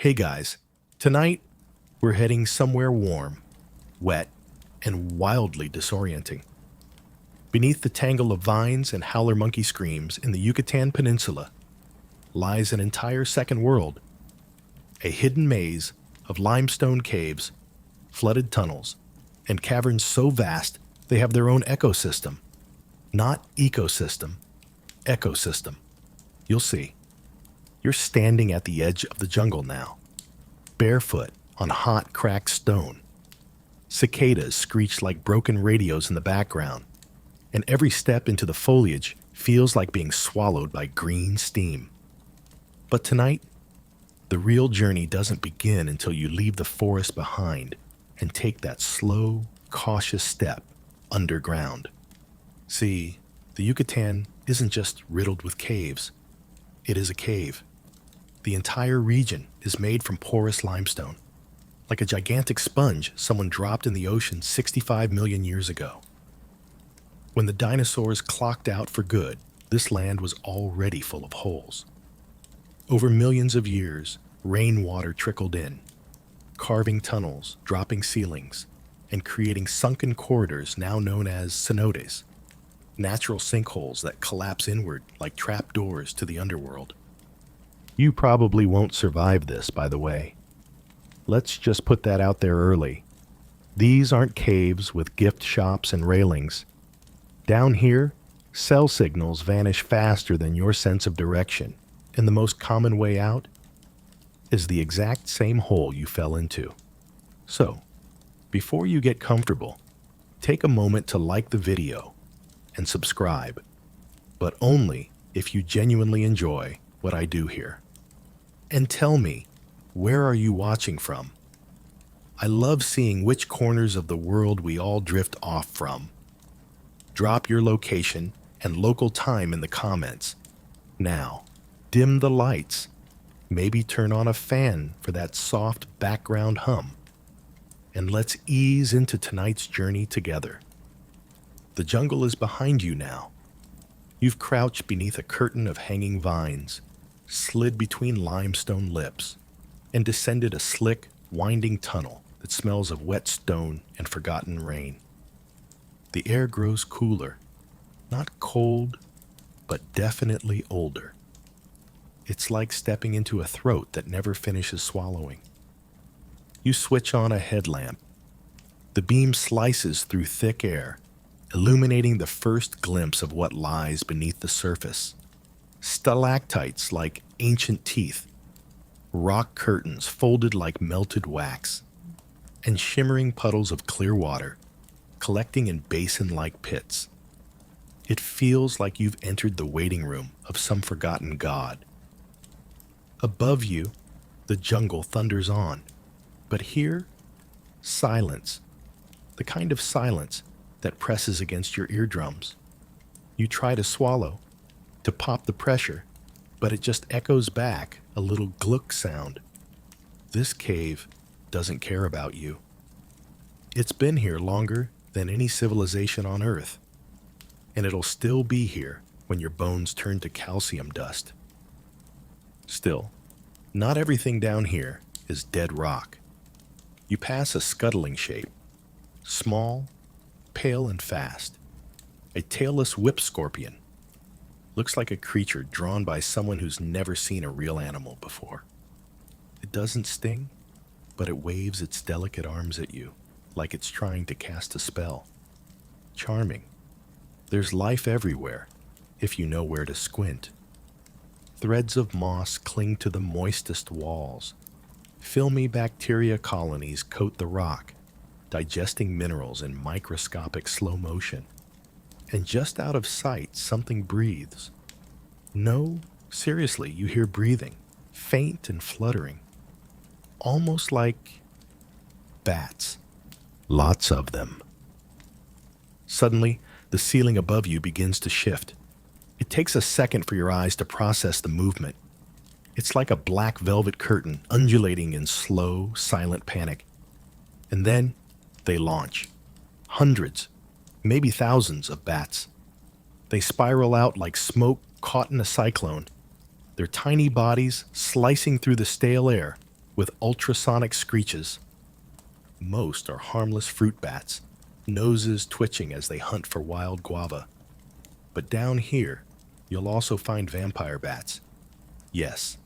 Hey guys, tonight we're heading somewhere warm, wet, and wildly disorienting. Beneath the tangle of vines and howler monkey screams in the Yucatan Peninsula lies an entire second world, a hidden maze of limestone caves, flooded tunnels, and caverns so vast they have their own ecosystem. Not ecosystem, ecosystem. You'll see. You're standing at the edge of the jungle now, barefoot on hot, cracked stone. Cicadas screech like broken radios in the background, and every step into the foliage feels like being swallowed by green steam. But tonight, the real journey doesn't begin until you leave the forest behind and take that slow, cautious step underground. See, the Yucatan isn't just riddled with caves. It is a cave. The entire region is made from porous limestone, like a gigantic sponge someone dropped in the ocean 65 million years ago. When the dinosaurs clocked out for good, this land was already full of holes. Over millions of years, rainwater trickled in, carving tunnels, dropping ceilings, and creating sunken corridors now known as cenotes, natural sinkholes that collapse inward like trapdoors to the underworld. You probably won't survive this, by the way. Let's just put that out there early. These aren't caves with gift shops and railings. Down here, cell signals vanish faster than your sense of direction, and the most common way out is the exact same hole you fell into. So, before you get comfortable, take a moment to like the video and subscribe, but only if you genuinely enjoy what I do here. And tell me, where are you watching from? I love seeing which corners of the world we all drift off from. Drop your location and local time in the comments. Now, dim the lights. Maybe turn on a fan for that soft background hum. And let's ease into tonight's journey together. The jungle is behind you now. You've crouched beneath a curtain of hanging vines, slid between limestone lips, and descended a slick, winding tunnel that smells of wet stone and forgotten rain. The air grows cooler, not cold, but definitely older. It's like stepping into a throat that never finishes swallowing. You switch on a headlamp. The beam slices through thick air, illuminating the first glimpse of what lies beneath the surface. Stalactites like ancient teeth, rock curtains folded like melted wax, and shimmering puddles of clear water collecting in basin-like pits. It feels like you've entered the waiting room of some forgotten god. Above you, the jungle thunders on, but here, silence, the kind of silence that presses against your eardrums. You try to swallow, to pop the pressure, but it just echoes back a little gluck sound. This cave doesn't care about you. It's been here longer than any civilization on Earth, and it'll still be here when your bones turn to calcium dust. Still, not everything down here is dead rock. You pass a scuttling shape, small, pale and fast, a tailless whip scorpion. Looks like a creature drawn by someone who's never seen a real animal before. It doesn't sting, but it waves its delicate arms at you, like it's trying to cast a spell. Charming. There's life everywhere, if you know where to squint. Threads of moss cling to the moistest walls. Filmy bacteria colonies coat the rock, digesting minerals in microscopic slow motion. And just out of sight, something breathes. No, seriously, you hear breathing, faint and fluttering. Almost like bats. Lots of them. Suddenly, the ceiling above you begins to shift. It takes a second for your eyes to process the movement. It's like a black velvet curtain undulating in slow, silent panic. And then they launch. Hundreds, maybe thousands of bats. They spiral out like smoke caught in a cyclone, their tiny bodies slicing through the stale air with ultrasonic screeches. Most are harmless fruit bats, noses twitching as they hunt for wild guava. But down here, you'll also find vampire bats. Yes,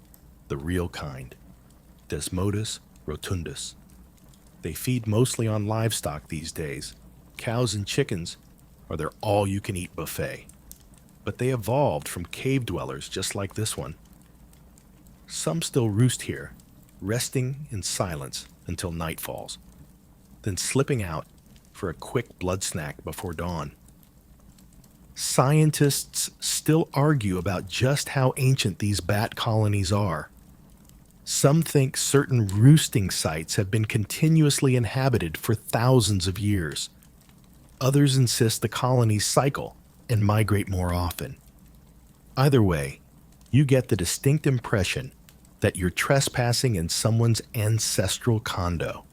the real kind. Desmodus rotundus. They feed mostly on livestock these days, cows and chickens, or their all-you-can-eat buffet. But they evolved from cave dwellers just like this one. Some still roost here, resting in silence until night falls, then slipping out for a quick blood snack before dawn. Scientists still argue about just how ancient these bat colonies are. Some think certain roosting sites have been continuously inhabited for thousands of years. Others insist the colonies cycle and migrate more often. Either way, you get the distinct impression that you're trespassing in someone's ancestral condo.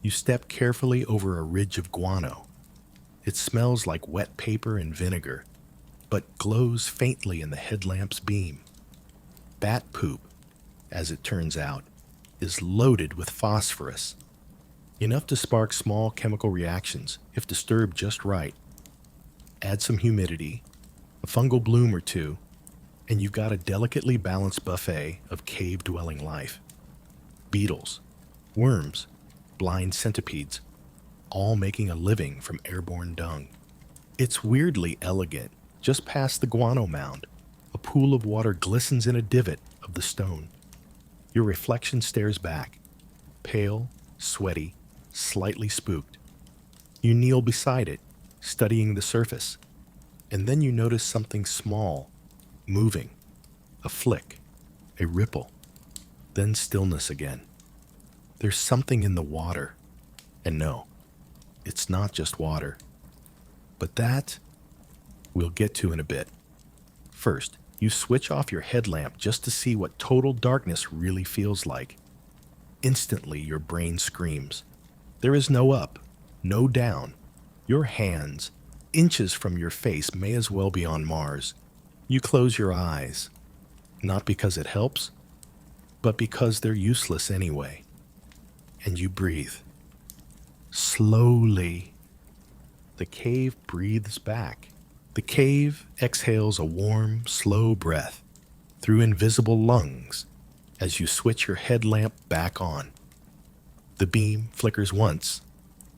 You step carefully over a ridge of guano. It smells like wet paper and vinegar, but glows faintly in the headlamp's beam. Bat poop, as it turns out, is loaded with phosphorus, enough to spark small chemical reactions if disturbed just right. Add some humidity, a fungal bloom or two, and you've got a delicately balanced buffet of cave-dwelling life. Beetles, worms, blind centipedes, all making a living from airborne dung. It's weirdly elegant. Just past the guano mound, a pool of water glistens in a divot of the stone. Your reflection stares back, pale, sweaty, slightly spooked. You kneel beside it, studying the surface, and then you notice something small, moving. A flick, a ripple, then stillness again. There's something in the water. And no, it's not just water. But that we'll get to in a bit. First, you switch off your headlamp just to see what total darkness really feels like. Instantly, your brain screams. There is no up, no down. Your hands, inches from your face, may as well be on Mars. You close your eyes, not because it helps, but because they're useless anyway. And you breathe. Slowly. The cave breathes back. The cave exhales a warm, slow breath through invisible lungs as you switch your headlamp back on. The beam flickers once,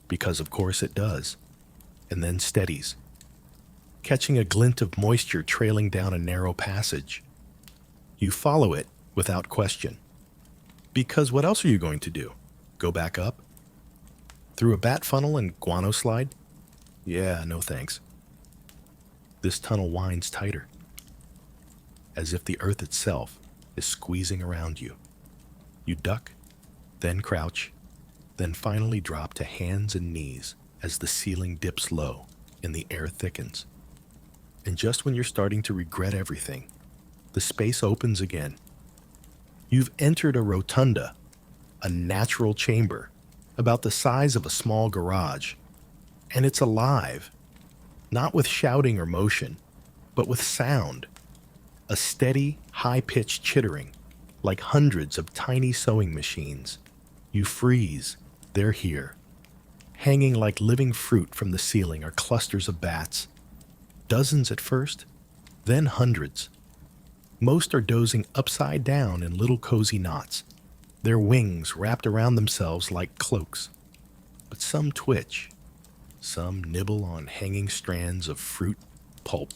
because of course it does, and then steadies, catching a glint of moisture trailing down a narrow passage. You follow it without question. Because what else are you going to do? Go back up? Through a bat funnel and guano slide? Yeah, no thanks. This tunnel winds tighter, as if the earth itself is squeezing around you. You duck, then crouch, then finally drop to hands and knees as the ceiling dips low and the air thickens. And just when you're starting to regret everything, the space opens again. You've entered a rotunda, a natural chamber, about the size of a small garage, and it's alive. Not with shouting or motion, but with sound. A steady, high-pitched chittering, like hundreds of tiny sewing machines. You freeze. They're here. Hanging like living fruit from the ceiling are clusters of bats. Dozens at first, then hundreds. Most are dozing upside down in little cozy knots, their wings wrapped around themselves like cloaks. But some twitch. Some nibble on hanging strands of fruit pulp,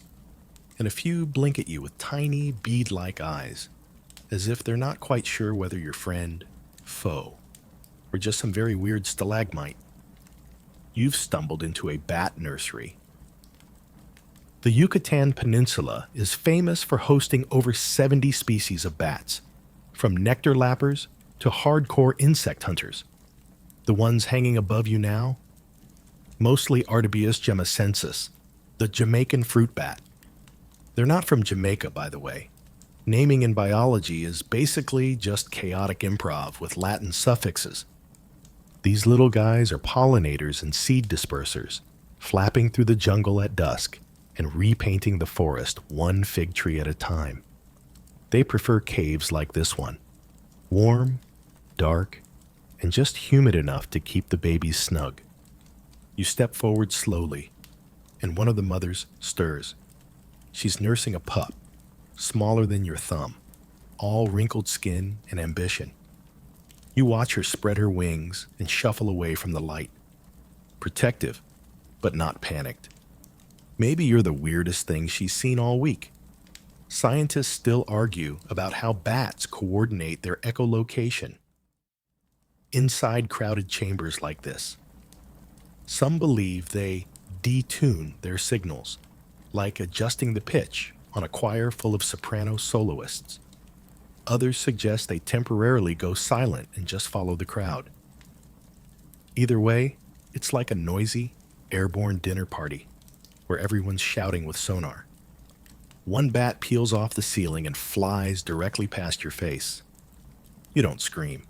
and a few blink at you with tiny bead-like eyes, as if they're not quite sure whether you're friend, foe, or just some very weird stalagmite. You've stumbled into a bat nursery. The Yucatán Peninsula is famous for hosting over 70 species of bats, from nectar lappers to hardcore insect hunters. The ones hanging above you now? Mostly Artabeus gemmacensis, the Jamaican fruit bat. They're not from Jamaica, by the way. Naming in biology is basically just chaotic improv with Latin suffixes. These little guys are pollinators and seed dispersers, flapping through the jungle at dusk and repainting the forest one fig tree at a time. They prefer caves like this one. Warm, dark and just humid enough to keep the babies snug. You step forward slowly, and one of the mothers stirs. She's nursing a pup, smaller than your thumb, all wrinkled skin and ambition. You watch her spread her wings and shuffle away from the light, protective, but not panicked. Maybe you're the weirdest thing she's seen all week. Scientists still argue about how bats coordinate their echolocation inside crowded chambers like this. Some believe they detune their signals, like adjusting the pitch on a choir full of soprano soloists. Others suggest they temporarily go silent and just follow the crowd. Either way, it's like a noisy, airborne dinner party where everyone's shouting with sonar. One bat peels off the ceiling and flies directly past your face. You don't scream.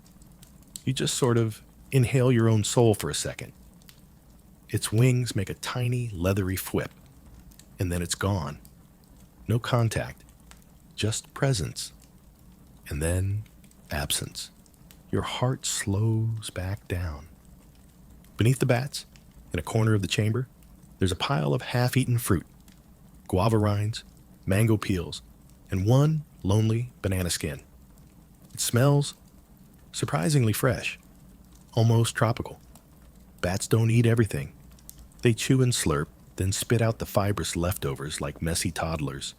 You just sort of inhale your own soul for a second. Its wings make a tiny, leathery whip, and then it's gone. No contact, just presence, and then absence. Your heart slows back down. Beneath the bats, in a corner of the chamber, there's a pile of half-eaten fruit, guava rinds, mango peels, and one lonely banana skin. It smells surprisingly fresh, almost tropical. Bats don't eat everything. They chew and slurp, then spit out the fibrous leftovers like messy toddlers.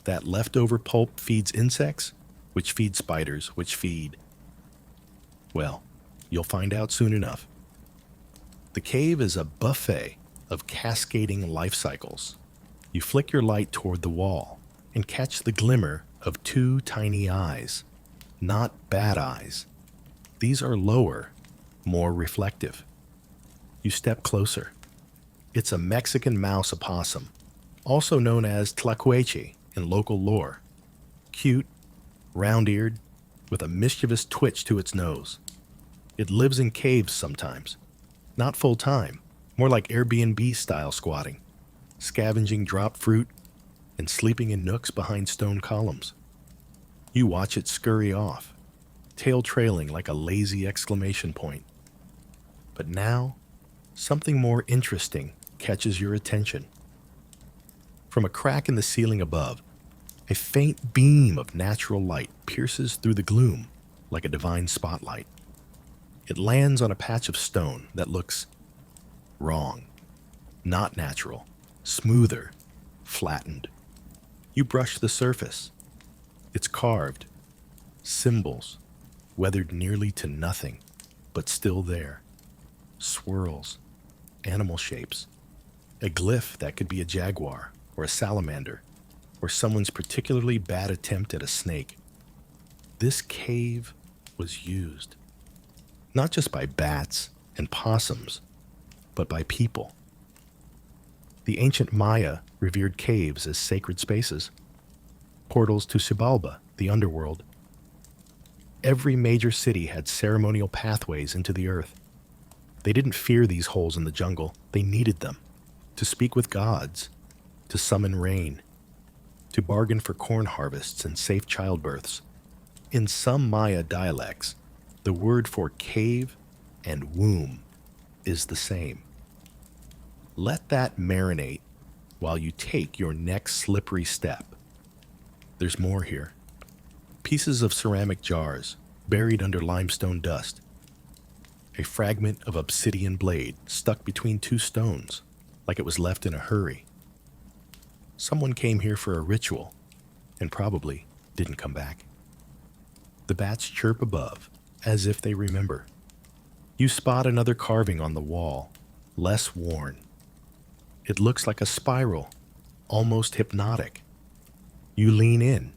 That leftover pulp feeds insects, which feed spiders, which feed... Well, you'll find out soon enough. The cave is a buffet of cascading life cycles. You flick your light toward the wall and catch the glimmer of two tiny eyes. Not bad eyes. These are lower, more reflective. You step closer. It's a Mexican mouse opossum, also known as tlacueche in local lore. Cute, round-eared, with a mischievous twitch to its nose. It lives in caves sometimes. Not full-time, more like Airbnb-style squatting, scavenging dropped fruit and sleeping in nooks behind stone columns. You watch it scurry off, tail trailing like a lazy exclamation point. But now, something more interesting catches your attention. From a crack in the ceiling above, a faint beam of natural light pierces through the gloom like a divine spotlight. It lands on a patch of stone that looks wrong, not natural, smoother, flattened. You brush the surface. It's carved, symbols, weathered nearly to nothing, but still there. Swirls, animal shapes, a glyph that could be a jaguar or a salamander, or someone's particularly bad attempt at a snake. This cave was used, not just by bats and possums, but by people. The ancient Maya revered caves as sacred spaces, portals to Xibalba, the underworld. Every major city had ceremonial pathways into the earth. They didn't fear these holes in the jungle. They needed them to speak with gods, to summon rain, to bargain for corn harvests and safe childbirths. In some Maya dialects, the word for cave and womb is the same. Let that marinate while you take your next slippery step. There's more here. Pieces of ceramic jars buried under limestone dust. A fragment of obsidian blade stuck between two stones, like it was left in a hurry. Someone came here for a ritual and probably didn't come back. The bats chirp above, as if they remember. You spot another carving on the wall, less worn. It looks like a spiral, almost hypnotic. You lean in,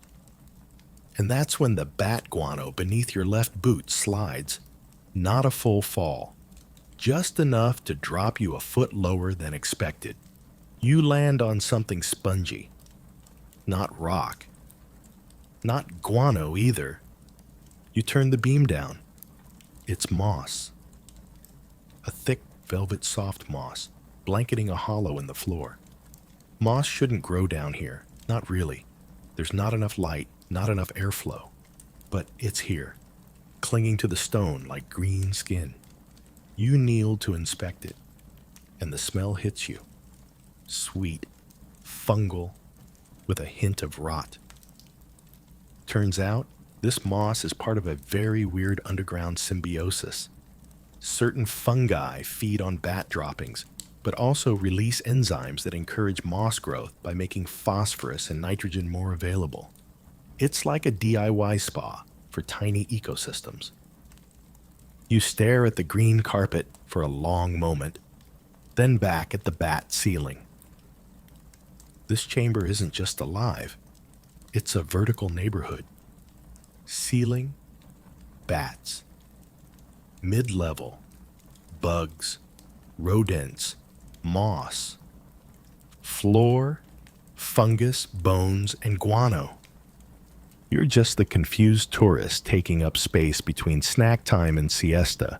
and that's when the bat guano beneath your left boot slides. Not a full fall, just enough to drop you a foot lower than expected. You land on something spongy, not rock, not guano either. You turn the beam down. It's moss, a thick velvet soft moss, blanketing a hollow in the floor. Moss shouldn't grow down here, not really. There's not enough light, not enough airflow, but it's here. clinging to the stone like green skin. You kneel to inspect it, and the smell hits you. Sweet, fungal, with a hint of rot. Turns out, this moss is part of a very weird underground symbiosis. Certain fungi feed on bat droppings, but also release enzymes that encourage moss growth by making phosphorus and nitrogen more available. It's like a DIY spa for tiny ecosystems. You stare at the green carpet for a long moment, then back at the bat ceiling. This chamber isn't just alive, it's a vertical neighborhood. Ceiling, bats. Mid-level, bugs, rodents, moss. Floor, fungus, bones, and guano. You're just the confused tourist taking up space between snack time and siesta.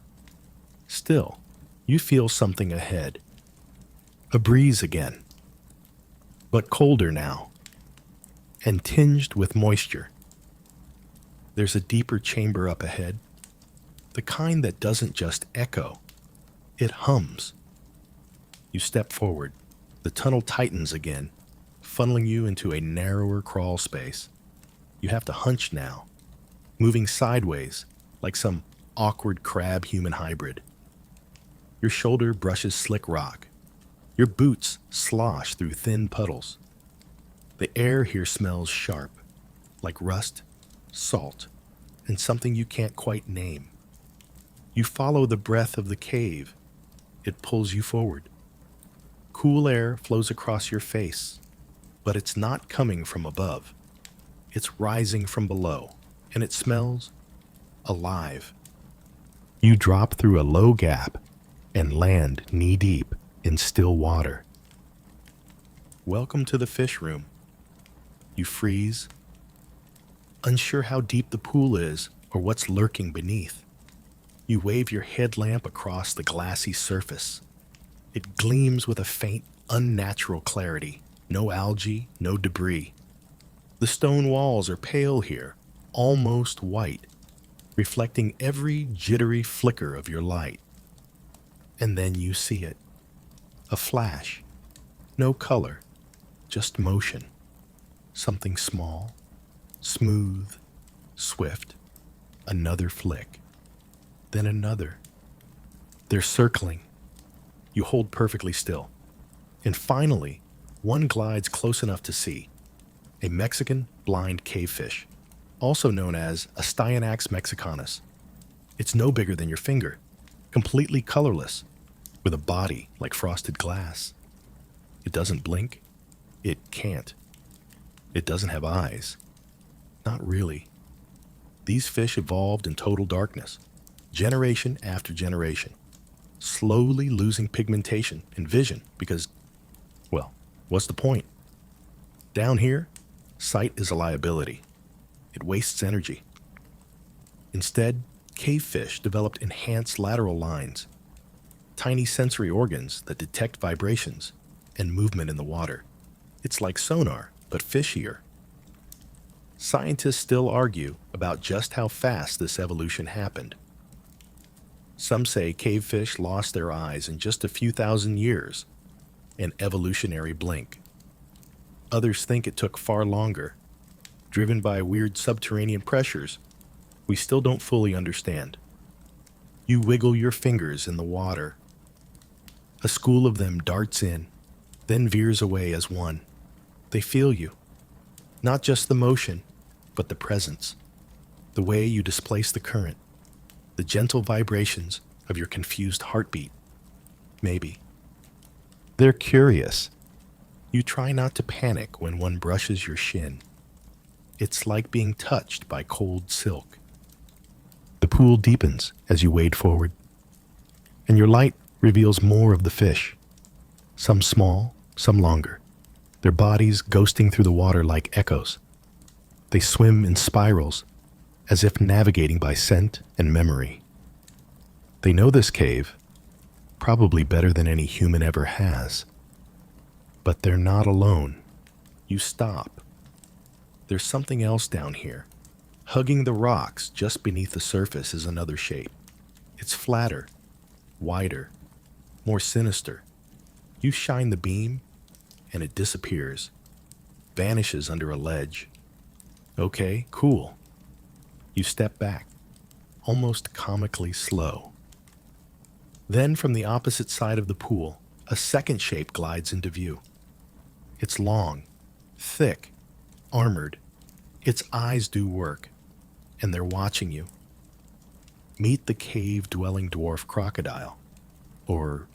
Still, you feel something ahead. A breeze again, but colder now, and tinged with moisture. There's a deeper chamber up ahead, the kind that doesn't just echo, it hums. You step forward, the tunnel tightens again, funneling you into a narrower crawl space. You have to hunch now, moving sideways like some awkward crab-human hybrid. Your shoulder brushes slick rock. Your boots slosh through thin puddles. The air here smells sharp, like rust, salt, and something you can't quite name. You follow the breath of the cave. It pulls you forward. Cool air flows across your face, but it's not coming from above. It's rising from below, and it smells alive. You drop through a low gap and land knee-deep in still water. Welcome to the fish room. You freeze, unsure how deep the pool is or what's lurking beneath. You wave your headlamp across the glassy surface. It gleams with a faint, unnatural clarity. No algae, no debris. The stone walls are pale here, almost white, reflecting every jittery flicker of your light. And then you see it. A flash. No color, just motion. Something small, smooth, swift. Another flick. Then another. They're circling. You hold perfectly still. And finally, one glides close enough to see. A Mexican blind cavefish, also known as Astyanax mexicanus. It's no bigger than your finger, completely colorless, with a body like frosted glass. It doesn't blink. It can't. It doesn't have eyes. Not really. These fish evolved in total darkness, generation after generation, slowly losing pigmentation and vision because, well, what's the point? Down here, sight is a liability. It wastes energy. Instead, cavefish developed enhanced lateral lines, tiny sensory organs that detect vibrations and movement in the water. It's like sonar, but fishier. Scientists still argue about just how fast this evolution happened. Some say cavefish lost their eyes in just a few thousand years, an evolutionary blink. Others think it took far longer, driven by weird subterranean pressures we still don't fully understand. You wiggle your fingers in the water. A school of them darts in, then veers away as one. They feel you. Not just the motion, but the presence. The way you displace the current. The gentle vibrations of your confused heartbeat. Maybe. They're curious. You try not to panic when one brushes your shin. It's like being touched by cold silk. The pool deepens as you wade forward, and your light reveals more of the fish. Some small, some longer, their bodies ghosting through the water like echoes. They swim in spirals, as if navigating by scent and memory. They know this cave, probably better than any human ever has. But they're not alone. You stop. There's something else down here, Hugging the rocks just beneath the surface is another shape. It's flatter, wider, more sinister. You shine the beam, and it disappears, vanishes under a ledge. Okay, cool. You step back, almost comically slow. Then from the opposite side of the pool, a second shape glides into view. It's long, thick, armored. Its eyes do work, and they're watching you. Meet the cave-dwelling dwarf crocodile. Or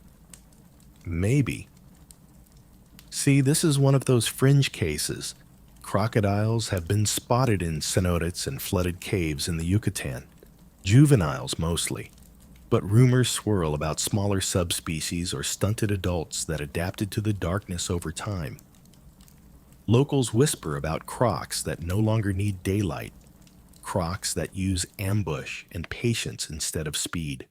maybe. See, this is one of those fringe cases. Crocodiles have been spotted in cenotes and flooded caves in the Yucatán. Juveniles mostly. But rumors swirl about smaller subspecies or stunted adults that adapted to the darkness over time. Locals whisper about crocs that no longer need daylight, crocs that use ambush and patience instead of speed.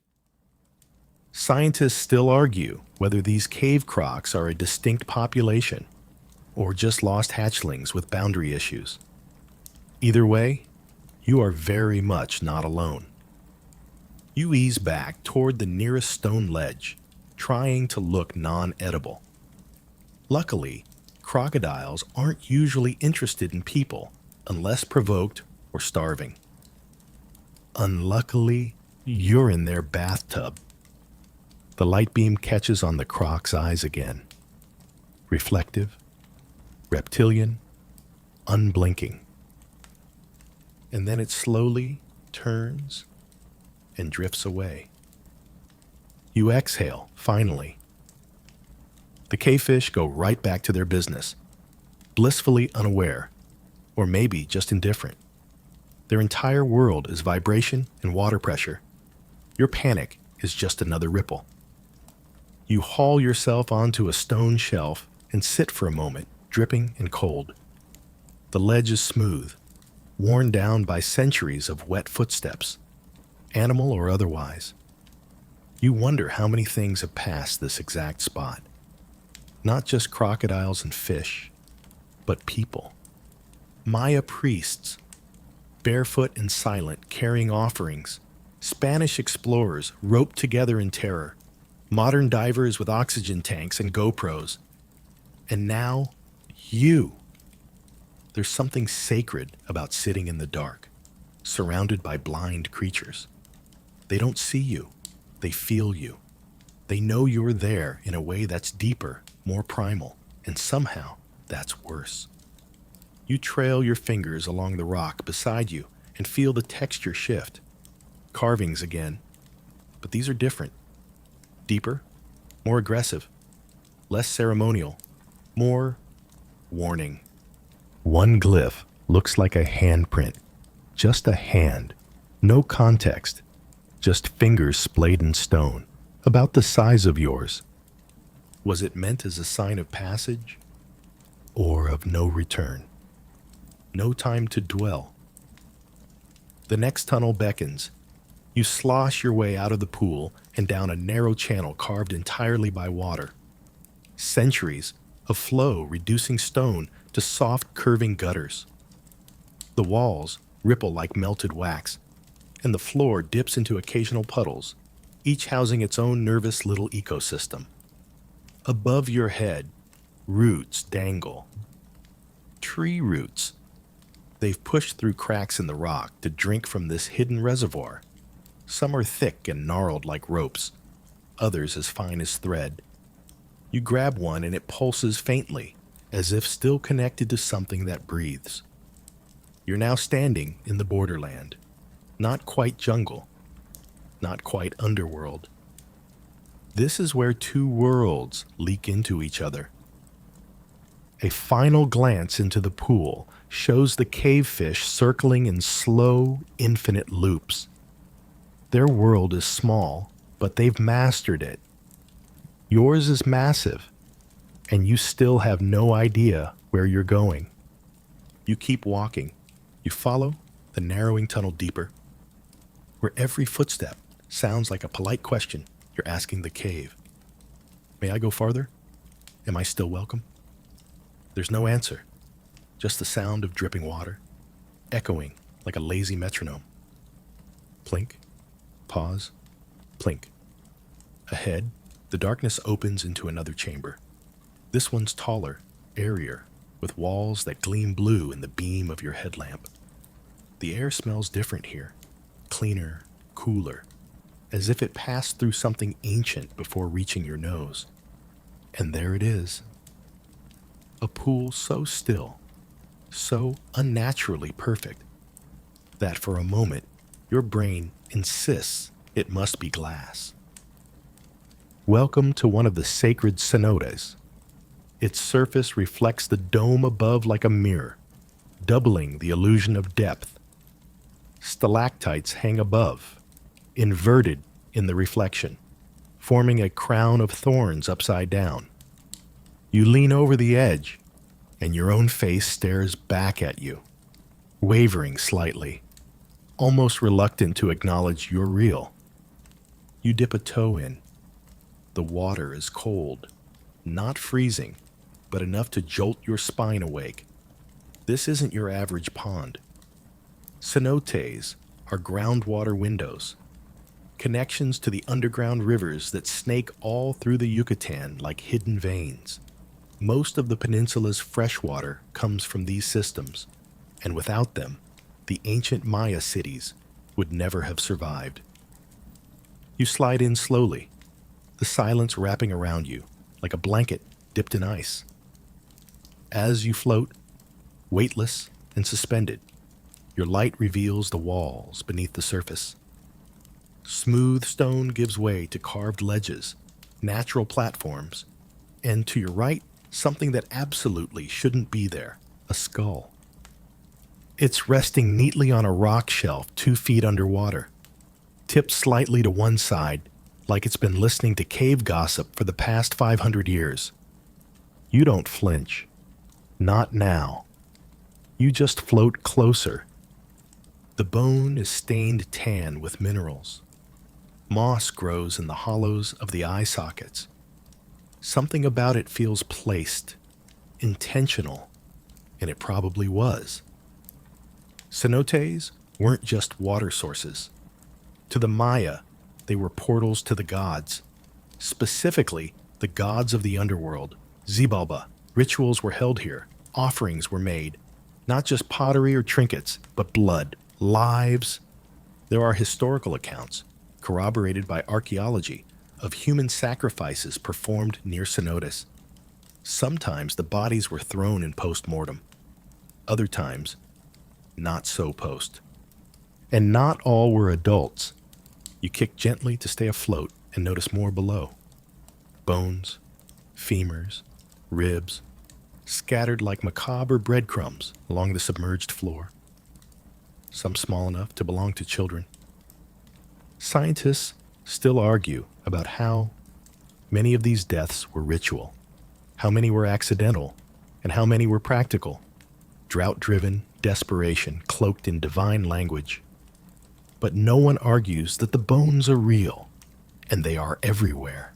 Scientists still argue whether these cave crocs are a distinct population or just lost hatchlings with boundary issues. Either way, you are very much not alone. You ease back toward the nearest stone ledge, trying to look non-edible. Luckily, crocodiles aren't usually interested in people unless provoked or starving. Unluckily, you're in their bathtub. The light beam catches on the croc's eyes again. Reflective, reptilian, unblinking. And then it slowly turns and drifts away. You exhale, finally. The cavefish go right back to their business, blissfully unaware, or maybe just indifferent. Their entire world is vibration and water pressure. Your panic is just another ripple. You haul yourself onto a stone shelf and sit for a moment, dripping and cold. The ledge is smooth, worn down by centuries of wet footsteps, animal or otherwise. You wonder how many things have passed this exact spot. Not just crocodiles and fish, but people. Maya priests, barefoot and silent, carrying offerings, Spanish explorers roped together in terror, modern divers with oxygen tanks and GoPros. And now, you. There's something sacred about sitting in the dark, surrounded by blind creatures. They don't see you, they feel you. They know you're there in a way that's deeper, more primal, and somehow that's worse. You trail your fingers along the rock beside you and feel the texture shift. Carvings again, but these are different. Deeper, more aggressive, less ceremonial, more warning. One glyph looks like a handprint, just a hand, no context, just fingers splayed in stone, about the size of yours. Was it meant as a sign of passage or of no return? No time to dwell. The next tunnel beckons. You slosh your way out of the pool and down a narrow channel carved entirely by water. Centuries of flow reducing stone to soft, curving gutters. The walls ripple like melted wax, and the floor dips into occasional puddles, each housing its own nervous little ecosystem. Above your head, roots dangle. Tree roots. They've pushed through cracks in the rock to drink from this hidden reservoir. Some are thick and gnarled like ropes, others as fine as thread. You grab one and it pulses faintly, as if still connected to something that breathes. You're now standing in the borderland. Not quite jungle, not quite underworld. This is where two worlds leak into each other. A final glance into the pool shows the cavefish circling in slow, infinite loops. Their world is small, but they've mastered it. Yours is massive, and you still have no idea where you're going. You keep walking. You follow the narrowing tunnel deeper, where every footstep sounds like a polite question you're asking the cave. May I go farther? Am I still welcome? There's no answer, just the sound of dripping water, echoing like a lazy metronome. Plink, pause, plink. Ahead, the darkness opens into another chamber. This one's taller, airier, with walls that gleam blue in the beam of your headlamp. The air smells different here, cleaner, cooler, as if it passed through something ancient before reaching your nose. And there it is. A pool so still, so unnaturally perfect, that for a moment your brain insists it must be glass. Welcome to one of the sacred cenotes. Its surface reflects the dome above like a mirror, doubling the illusion of depth. Stalactites hang above, inverted in the reflection, forming a crown of thorns upside down. You lean over the edge, and your own face stares back at you, wavering slightly, almost reluctant to acknowledge you're real. You dip a toe in. The water is cold, not freezing, but enough to jolt your spine awake. This isn't your average pond. Cenotes are groundwater windows, connections to the underground rivers that snake all through the Yucatán like hidden veins. Most of the peninsula's freshwater comes from these systems, and without them, the ancient Maya cities would never have survived. You slide in slowly, the silence wrapping around you like a blanket dipped in ice. As you float, weightless and suspended, your light reveals the walls beneath the surface. Smooth stone gives way to carved ledges, natural platforms, and to your right, something that absolutely shouldn't be there, a skull. It's resting neatly on a rock shelf 2 feet underwater, tipped slightly to one side, like it's been listening to cave gossip for the past 500 years. You don't flinch. Not now. You just float closer. The bone is stained tan with minerals. Moss grows in the hollows of the eye sockets. Something about it feels placed, intentional, and it probably was. Cenotes weren't just water sources. To the Maya, they were portals to the gods, specifically the gods of the underworld, Xibalba. Rituals were held here, offerings were made, not just pottery or trinkets, but blood, lives. There are historical accounts, corroborated by archaeology, of human sacrifices performed near cenotes. Sometimes the bodies were thrown in post-mortem. Other times, not so post. And not all were adults. You kick gently to stay afloat and notice more below. Bones, femurs, ribs, scattered like macabre breadcrumbs along the submerged floor. Some small enough to belong to children. Scientists still argue about how many of these deaths were ritual, how many were accidental, and how many were practical. Drought-driven desperation cloaked in divine language. But no one argues that the bones are real, and they are everywhere.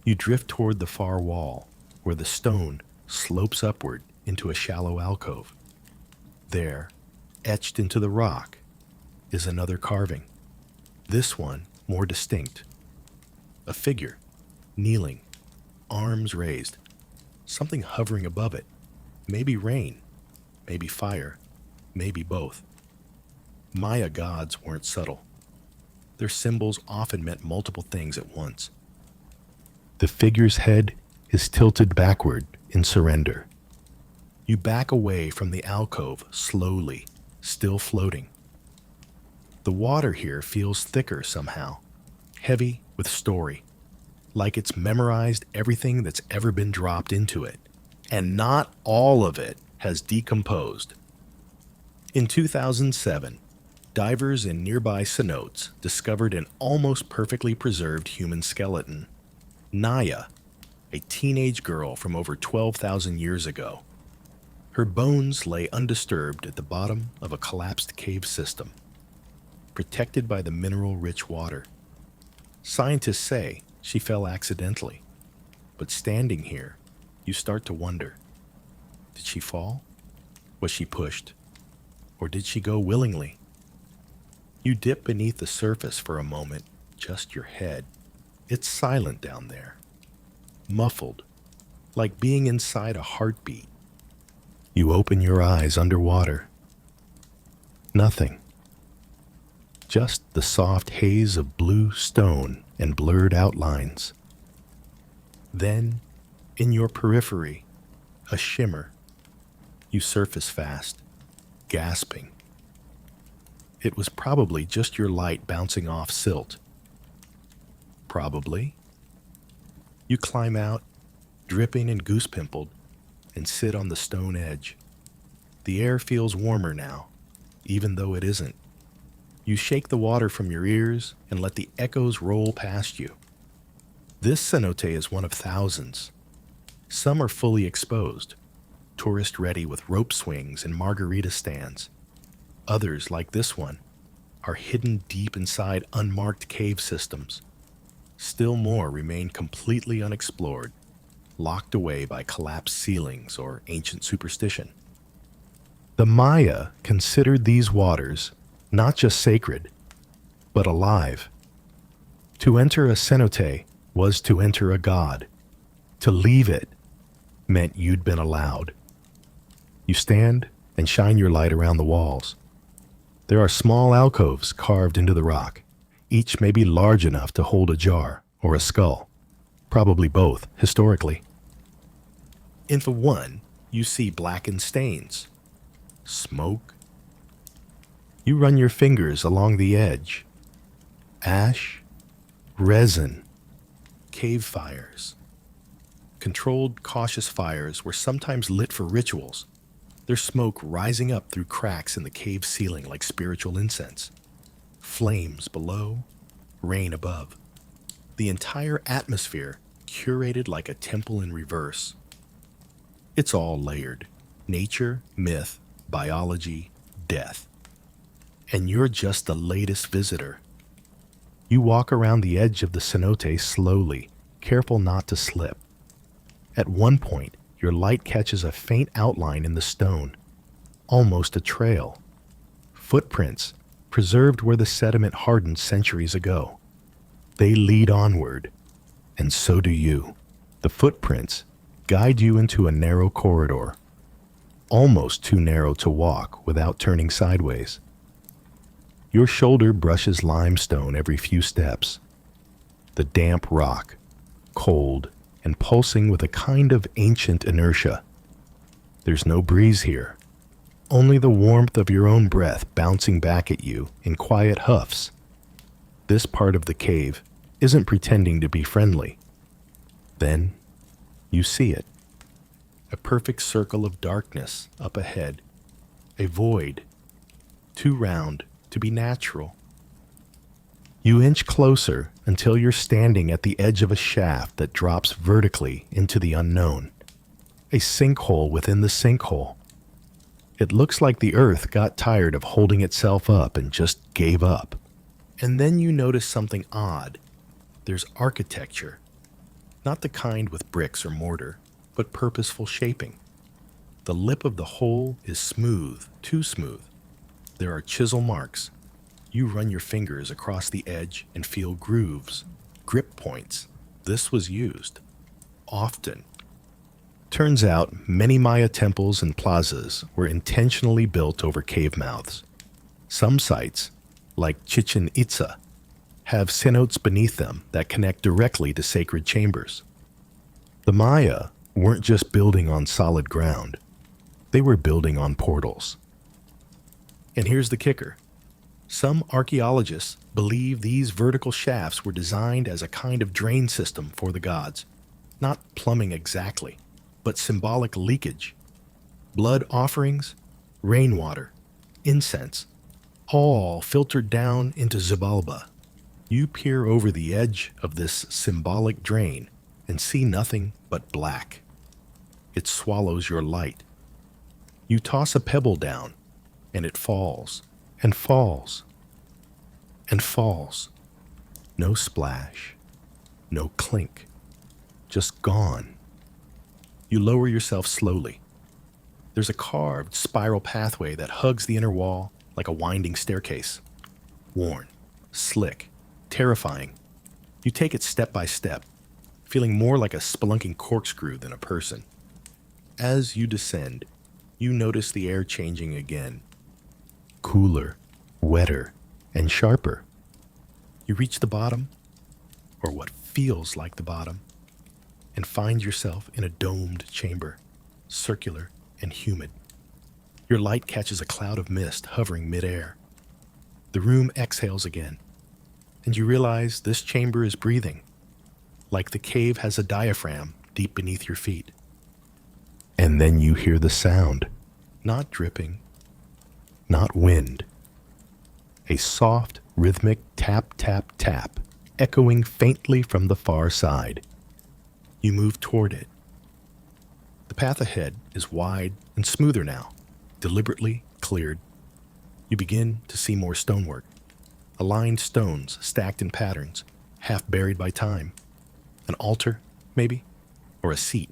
You drift toward the far wall, where the stone slopes upward into a shallow alcove. There, etched into the rock, is another carving. This one more distinct. A figure, kneeling, arms raised, something hovering above it. Maybe rain, maybe fire, maybe both. Maya gods weren't subtle. Their symbols often meant multiple things at once. The figure's head is tilted backward in surrender. You back away from the alcove slowly, still floating. The water here feels thicker somehow, heavy with story, like it's memorized everything that's ever been dropped into it, and not all of it has decomposed. In 2007, divers in nearby cenotes discovered an almost perfectly preserved human skeleton. Naya, a teenage girl from over 12,000 years ago. Her bones lay undisturbed at the bottom of a collapsed cave system, protected by the mineral-rich water. Scientists say she fell accidentally, but standing here, you start to wonder. Did she fall? Was she pushed? Or did she go willingly? You dip beneath the surface for a moment, just your head. It's silent down there, muffled, like being inside a heartbeat. You open your eyes underwater. Nothing. Just the soft haze of blue stone and blurred outlines. Then, in your periphery, a shimmer. You surface fast, gasping. It was probably just your light bouncing off silt. Probably. You climb out, dripping and goose-pimpled, and sit on the stone edge. The air feels warmer now, even though it isn't. You shake the water from your ears and let the echoes roll past you. This cenote is one of thousands. Some are fully exposed, tourist-ready with rope swings and margarita stands. Others, like this one, are hidden deep inside unmarked cave systems. Still more remain completely unexplored, locked away by collapsed ceilings or ancient superstition. The Maya considered these waters not just sacred, but alive. To enter a cenote was to enter a god. To leave it meant you'd been allowed. You stand and shine your light around the walls. There are small alcoves carved into the rock, each maybe large enough to hold a jar or a skull, probably both, historically. In the one, you see blackened stains, smoke. You run your fingers along the edge. Ash, resin, cave fires. Controlled, cautious fires were sometimes lit for rituals, their smoke rising up through cracks in the cave ceiling like spiritual incense. Flames below, rain above. The entire atmosphere curated like a temple in reverse. It's all layered. Nature, myth, biology, death. And you're just the latest visitor. You walk around the edge of the cenote slowly, careful not to slip. At one point, your light catches a faint outline in the stone, almost a trail. Footprints, preserved where the sediment hardened centuries ago. They lead onward, and so do you. The footprints guide you into a narrow corridor, almost too narrow to walk without turning sideways. Your shoulder brushes limestone every few steps. The damp rock, cold and pulsing with a kind of ancient inertia. There's no breeze here, only the warmth of your own breath bouncing back at you in quiet huffs. This part of the cave isn't pretending to be friendly. Then you see it. A perfect circle of darkness up ahead. A void, too round to be natural. You inch closer until you're standing at the edge of a shaft that drops vertically into the unknown. A sinkhole within the sinkhole. It looks like the earth got tired of holding itself up and just gave up. And then you notice something odd. There's architecture. Not the kind with bricks or mortar, but purposeful shaping. The lip of the hole is smooth, too smooth. There are chisel marks. You run your fingers across the edge and feel grooves, grip points. This was used. Often. Turns out many Maya temples and plazas were intentionally built over cave mouths. Some sites, like Chichen Itza, have cenotes beneath them that connect directly to sacred chambers. The Maya weren't just building on solid ground. They were building on portals. And here's the kicker. Some archaeologists believe these vertical shafts were designed as a kind of drain system for the gods. Not plumbing exactly, but symbolic leakage. Blood offerings, rainwater, incense, all filtered down into Xibalba. You peer over the edge of this symbolic drain and see nothing but black. It swallows your light. You toss a pebble down, and it falls, and falls, and falls. No splash, no clink, just gone. You lower yourself slowly. There's a carved spiral pathway that hugs the inner wall like a winding staircase. Worn, slick, terrifying. You take it step by step, feeling more like a spelunking corkscrew than a person. As you descend, you notice the air changing again. Cooler, wetter, and sharper. You reach the bottom, or what feels like the bottom, and find yourself in a domed chamber, circular and humid. Your light catches a cloud of mist hovering midair. The room exhales again, and you realize this chamber is breathing, like the cave has a diaphragm deep beneath your feet. And then you hear the sound, not dripping, not wind. A soft, rhythmic tap, tap, tap, echoing faintly from the far side. You move toward it. The path ahead is wide and smoother now, deliberately cleared. You begin to see more stonework, aligned stones stacked in patterns, half buried by time. An altar, maybe, or a seat.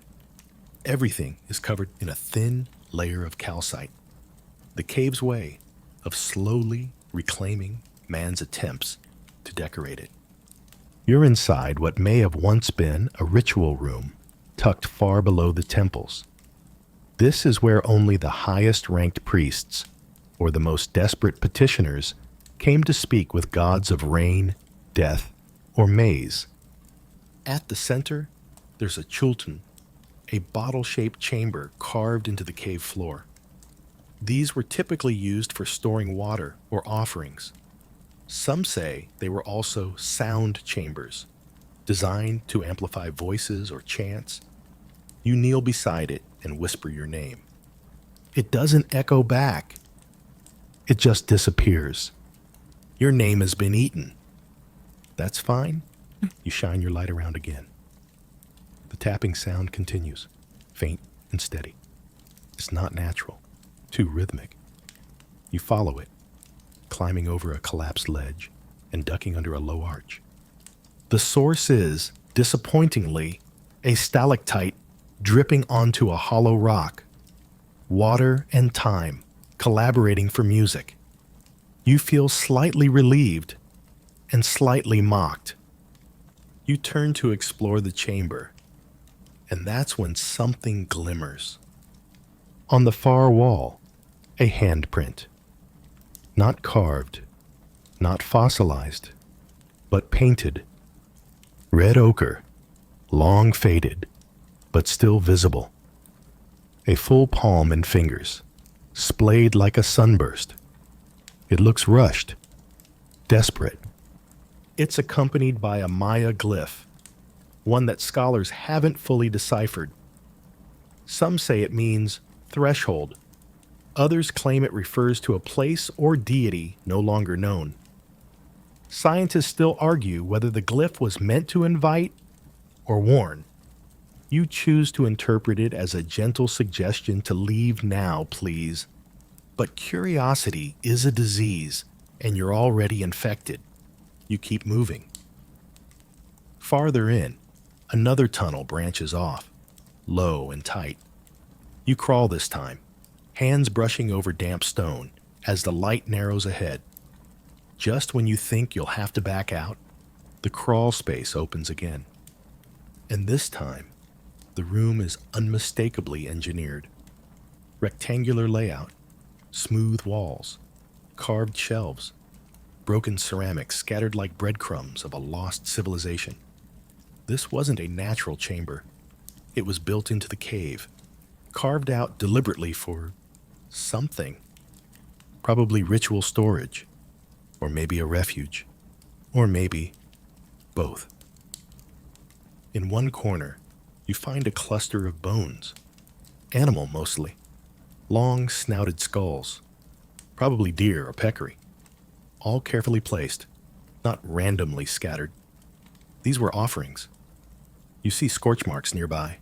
Everything is covered in a thin layer of calcite. The cave's way of slowly reclaiming man's attempts to decorate it. You're inside what may have once been a ritual room, tucked far below the temples. This is where only the highest-ranked priests, or the most desperate petitioners, came to speak with gods of rain, death, or maize. At the center, there's a chultun, a bottle-shaped chamber carved into the cave floor. These were typically used for storing water or offerings. Some say they were also sound chambers, designed to amplify voices or chants. You kneel beside it and whisper your name. It doesn't echo back. It just disappears. Your name has been eaten. That's fine. You shine your light around again. The tapping sound continues, faint and steady. It's not natural, too rhythmic. You follow it, climbing over a collapsed ledge and ducking under a low arch. The source is, disappointingly, a stalactite dripping onto a hollow rock. Water and time collaborating for music. You feel slightly relieved and slightly mocked. You turn to explore the chamber, and that's when something glimmers. On the far wall, a handprint. Not carved, not fossilized, but painted. Red ochre, long faded, but still visible. A full palm and fingers, splayed like a sunburst. It looks rushed, desperate. It's accompanied by a Maya glyph, one that scholars haven't fully deciphered. Some say it means threshold. Others claim it refers to a place or deity no longer known. Scientists still argue whether the glyph was meant to invite or warn. You choose to interpret it as a gentle suggestion to leave now, please. But curiosity is a disease, and you're already infected. You keep moving. Farther in, another tunnel branches off, low and tight. You crawl this time, hands brushing over damp stone as the light narrows ahead. Just when you think you'll have to back out, the crawl space opens again. And this time, the room is unmistakably engineered. Rectangular layout, smooth walls, carved shelves, broken ceramics scattered like breadcrumbs of a lost civilization. This wasn't a natural chamber. It was built into the cave, carved out deliberately for something. Probably ritual storage, or maybe a refuge, or maybe both. In one corner, you find a cluster of bones, animal mostly, long snouted skulls, probably deer or peccary, all carefully placed, not randomly scattered. These were offerings. You see scorch marks nearby,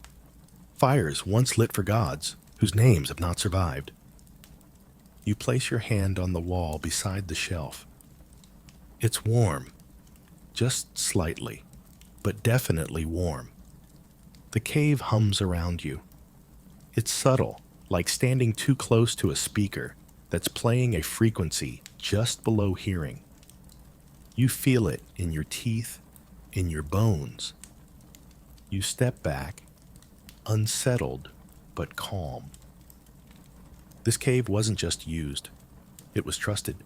fires once lit for gods whose names have not survived. You place your hand on the wall beside the shelf. It's warm, just slightly, but definitely warm. The cave hums around you. It's subtle, like standing too close to a speaker that's playing a frequency just below hearing. You feel it in your teeth, in your bones. You step back, unsettled but calm. This cave wasn't just used, it was trusted.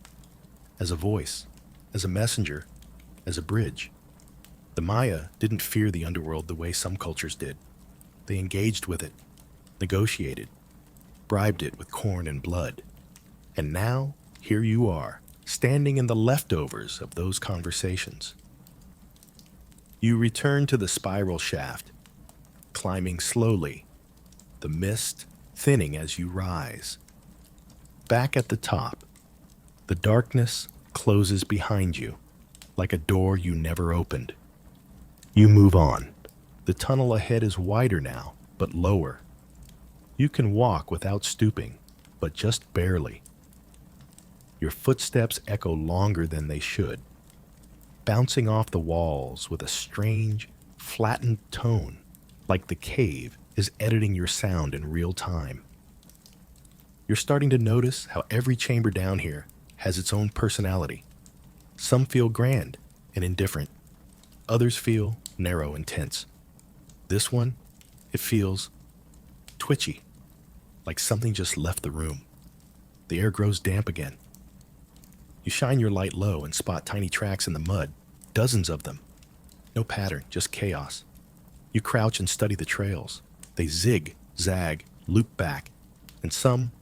As a voice, as a messenger, as a bridge. The Maya didn't fear the underworld the way some cultures did. They engaged with it, negotiated, bribed it with corn and blood. And now, here you are, standing in the leftovers of those conversations. You return to the spiral shaft, climbing slowly, the mist thinning as you rise. Back at the top, the darkness closes behind you, like a door you never opened. You move on. The tunnel ahead is wider now, but lower. You can walk without stooping, but just barely. Your footsteps echo longer than they should, bouncing off the walls with a strange, flattened tone, like the cave is editing your sound in real time. You're starting to notice how every chamber down here has its own personality. Some feel grand and indifferent. Others feel narrow and tense. This one, it feels twitchy, like something just left the room. The air grows damp again. You shine your light low and spot tiny tracks in the mud, dozens of them. No pattern, just chaos. You crouch and study the trails. They zig, zag, loop back, and some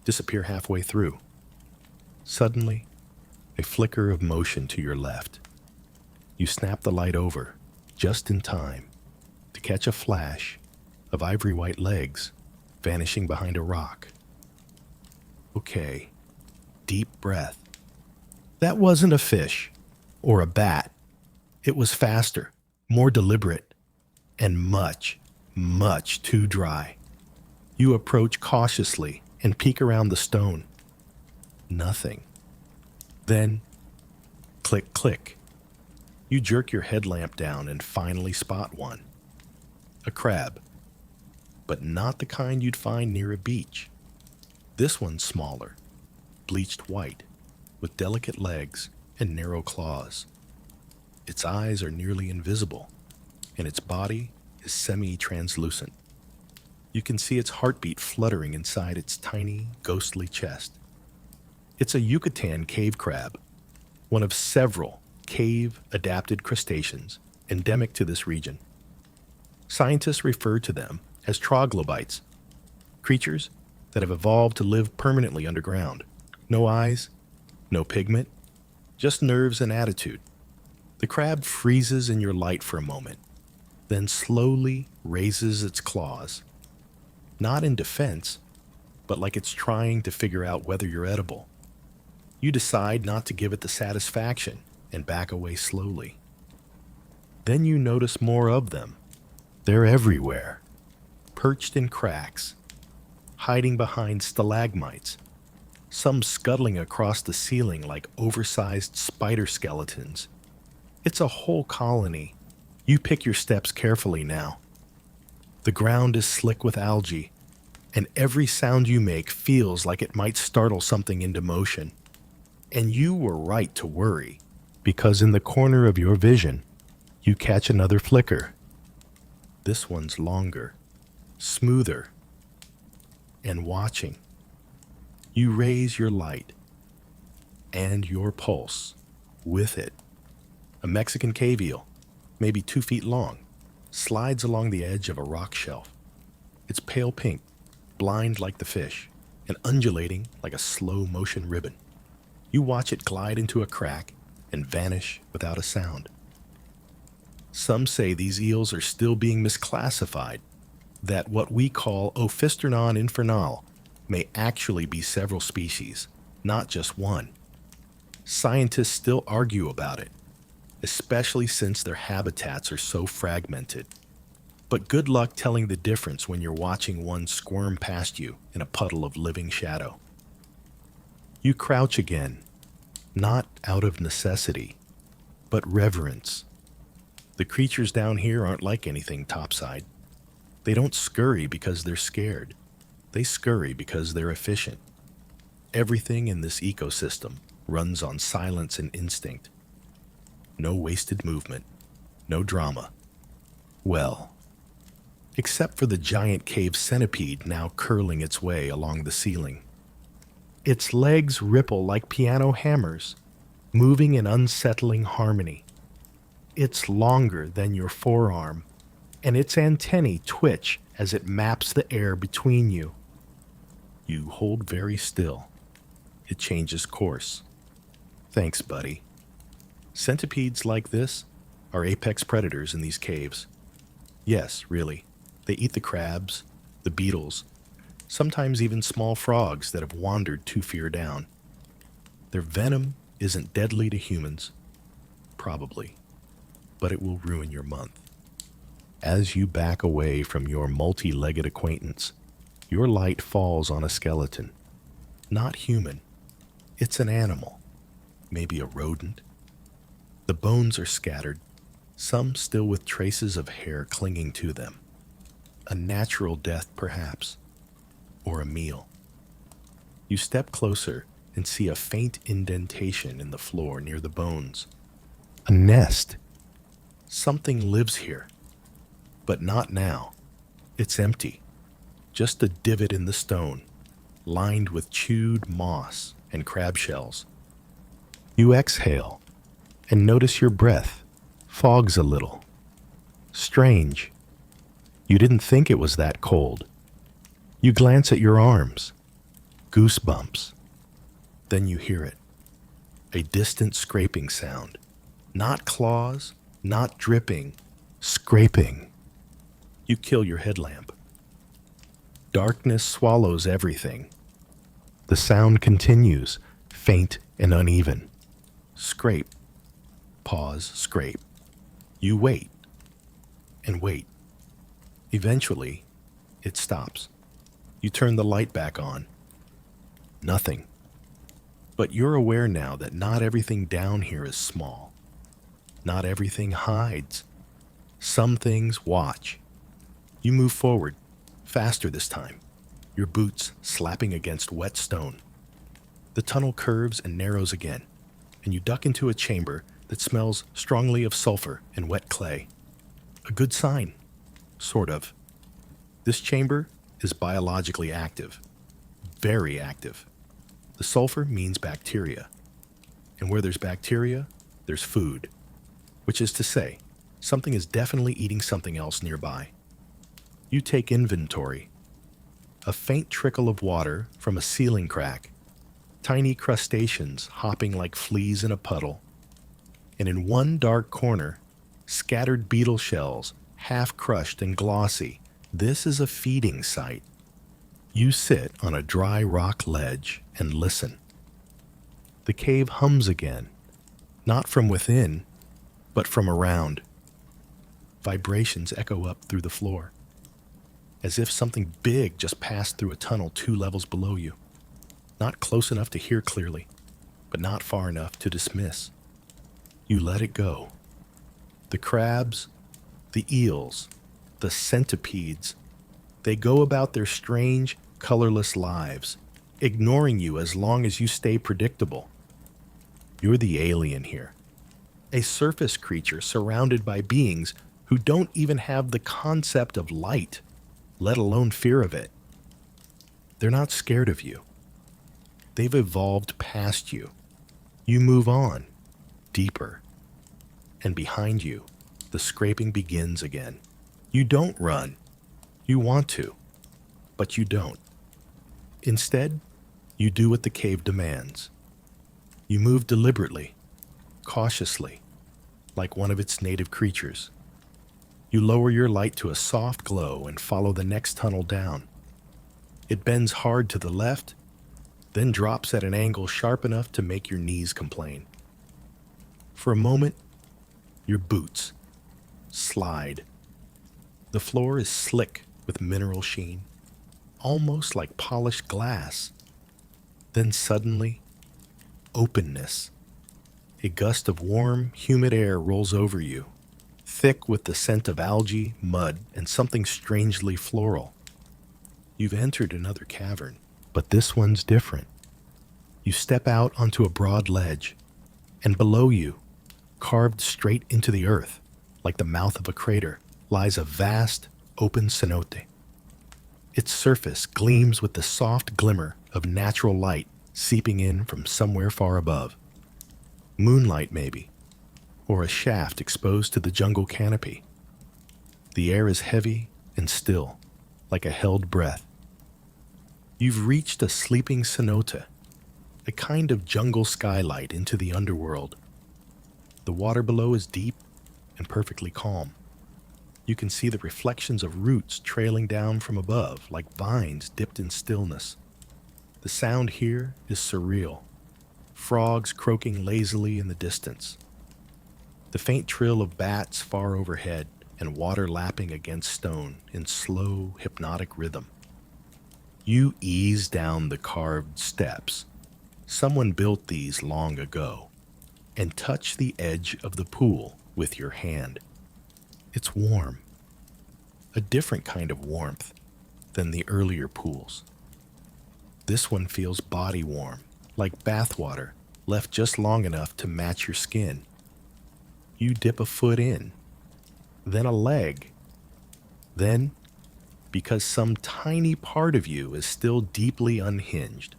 disappear halfway through. Suddenly, a flicker of motion to your left. You snap the light over, just in time, to catch a flash of ivory white legs vanishing behind a rock. Okay, deep breath. That wasn't a fish or a bat. It was faster, more deliberate, and much, much too dry. You approach cautiously and peek around the stone. Nothing. Then, click, click. You jerk your headlamp down and finally spot one. A crab, but not the kind you'd find near a beach. This one's smaller, bleached white, with delicate legs and narrow claws. Its eyes are nearly invisible, and its body is semi-translucent. You can see its heartbeat fluttering inside its tiny, ghostly chest. It's a Yucatán cave crab, one of several cave-adapted crustaceans endemic to this region. Scientists refer to them as troglobites, creatures that have evolved to live permanently underground. No eyes, no pigment, just nerves and attitude. The crab freezes in your light for a moment, then slowly raises its claws. Not in defense, but like it's trying to figure out whether you're edible. You decide not to give it the satisfaction and back away slowly. Then you notice more of them. They're everywhere, perched in cracks, hiding behind stalagmites, some scuttling across the ceiling like oversized spider skeletons. It's a whole colony. You pick your steps carefully now. The ground is slick with algae, and every sound you make feels like it might startle something into motion. And you were right to worry, because in the corner of your vision, you catch another flicker. This one's longer, smoother, and watching. You raise your light, and your pulse with it. A Mexican cave eel, maybe 2 feet long, slides along the edge of a rock shelf. It's pale pink, blind like the fish, and undulating like a slow-motion ribbon. You watch it glide into a crack and vanish without a sound. Some say these eels are still being misclassified, that what we call Ophisternon infernal may actually be several species, not just one. Scientists still argue about it, especially since their habitats are so fragmented. But good luck telling the difference when you're watching one squirm past you in a puddle of living shadow. You crouch again, not out of necessity, but reverence. The creatures down here aren't like anything topside. They don't scurry because they're scared. They scurry because they're efficient. Everything in this ecosystem runs on silence and instinct. No wasted movement, no drama. Well, except for the giant cave centipede now curling its way along the ceiling. Its legs ripple like piano hammers, moving in unsettling harmony. It's longer than your forearm, and its antennae twitch as it maps the air between you. You hold very still. It changes course. Thanks, buddy. Centipedes like this are apex predators in these caves. Yes, really. They eat the crabs, the beetles, sometimes even small frogs that have wandered too far down. Their venom isn't deadly to humans, probably, but it will ruin your month. As you back away from your multi-legged acquaintance, your light falls on a skeleton. Not human. It's an animal, maybe a rodent. The bones are scattered, some still with traces of hair clinging to them. A natural death, perhaps, or a meal. You step closer and see a faint indentation in the floor near the bones. A nest. Something lives here, but not now. It's empty. Just a divot in the stone, lined with chewed moss and crab shells. You exhale and notice your breath fogs a little. Strange. You didn't think it was that cold. You glance at your arms. Goosebumps. Then you hear it. A distant scraping sound. Not claws, not dripping, scraping. You kill your headlamp. Darkness swallows everything. The sound continues, faint and uneven. Scrape. Pause, scrape. You wait. And wait. Eventually, it stops. You turn the light back on. Nothing. But you're aware now that not everything down here is small. Not everything hides. Some things watch. You move forward, faster this time, your boots slapping against wet stone. The tunnel curves and narrows again, and you duck into a chamber that smells strongly of sulfur and wet clay. A good sign, sort of. This chamber is biologically active, very active. The sulfur means bacteria, and where there's bacteria, there's food, which is to say, something is definitely eating something else nearby. You take inventory. A faint trickle of water from a ceiling crack, tiny crustaceans hopping like fleas in a puddle, and in one dark corner, scattered beetle shells, half crushed and glossy. This is a feeding site. You sit on a dry rock ledge and listen. The cave hums again, not from within, but from around. Vibrations echo up through the floor, as if something big just passed through a tunnel 2 levels below you. Not close enough to hear clearly, but not far enough to dismiss. You let it go. The crabs, the eels, the centipedes, they go about their strange, colorless lives, ignoring you as long as you stay predictable. You're the alien here, a surface creature surrounded by beings who don't even have the concept of light, let alone fear of it. They're not scared of you. They've evolved past you. You move on, deeper. And behind you, the scraping begins again. You don't run. You want to, but you don't. Instead, you do what the cave demands. You move deliberately, cautiously, like one of its native creatures. You lower your light to a soft glow and follow the next tunnel down. It bends hard to the left, then drops at an angle sharp enough to make your knees complain. For a moment, your boots slide. The floor is slick with mineral sheen, almost like polished glass. Then suddenly, openness. A gust of warm, humid air rolls over you, thick with the scent of algae, mud, and something strangely floral. You've entered another cavern, but this one's different. You step out onto a broad ledge, and below you, carved straight into the earth, like the mouth of a crater, lies a vast, open cenote. Its surface gleams with the soft glimmer of natural light seeping in from somewhere far above. Moonlight, maybe, or a shaft exposed to the jungle canopy. The air is heavy and still, like a held breath. You've reached a sleeping cenote, a kind of jungle skylight into the underworld. The water below is deep and perfectly calm. You can see the reflections of roots trailing down from above like vines dipped in stillness. The sound here is surreal, frogs croaking lazily in the distance, the faint trill of bats far overhead, and water lapping against stone in slow, hypnotic rhythm. You ease down the carved steps. Someone built these long ago, and touch the edge of the pool with your hand. It's warm, a different kind of warmth than the earlier pools. This one feels body warm, like bathwater left just long enough to match your skin. You dip a foot in, then a leg. Then, because some tiny part of you is still deeply unhinged,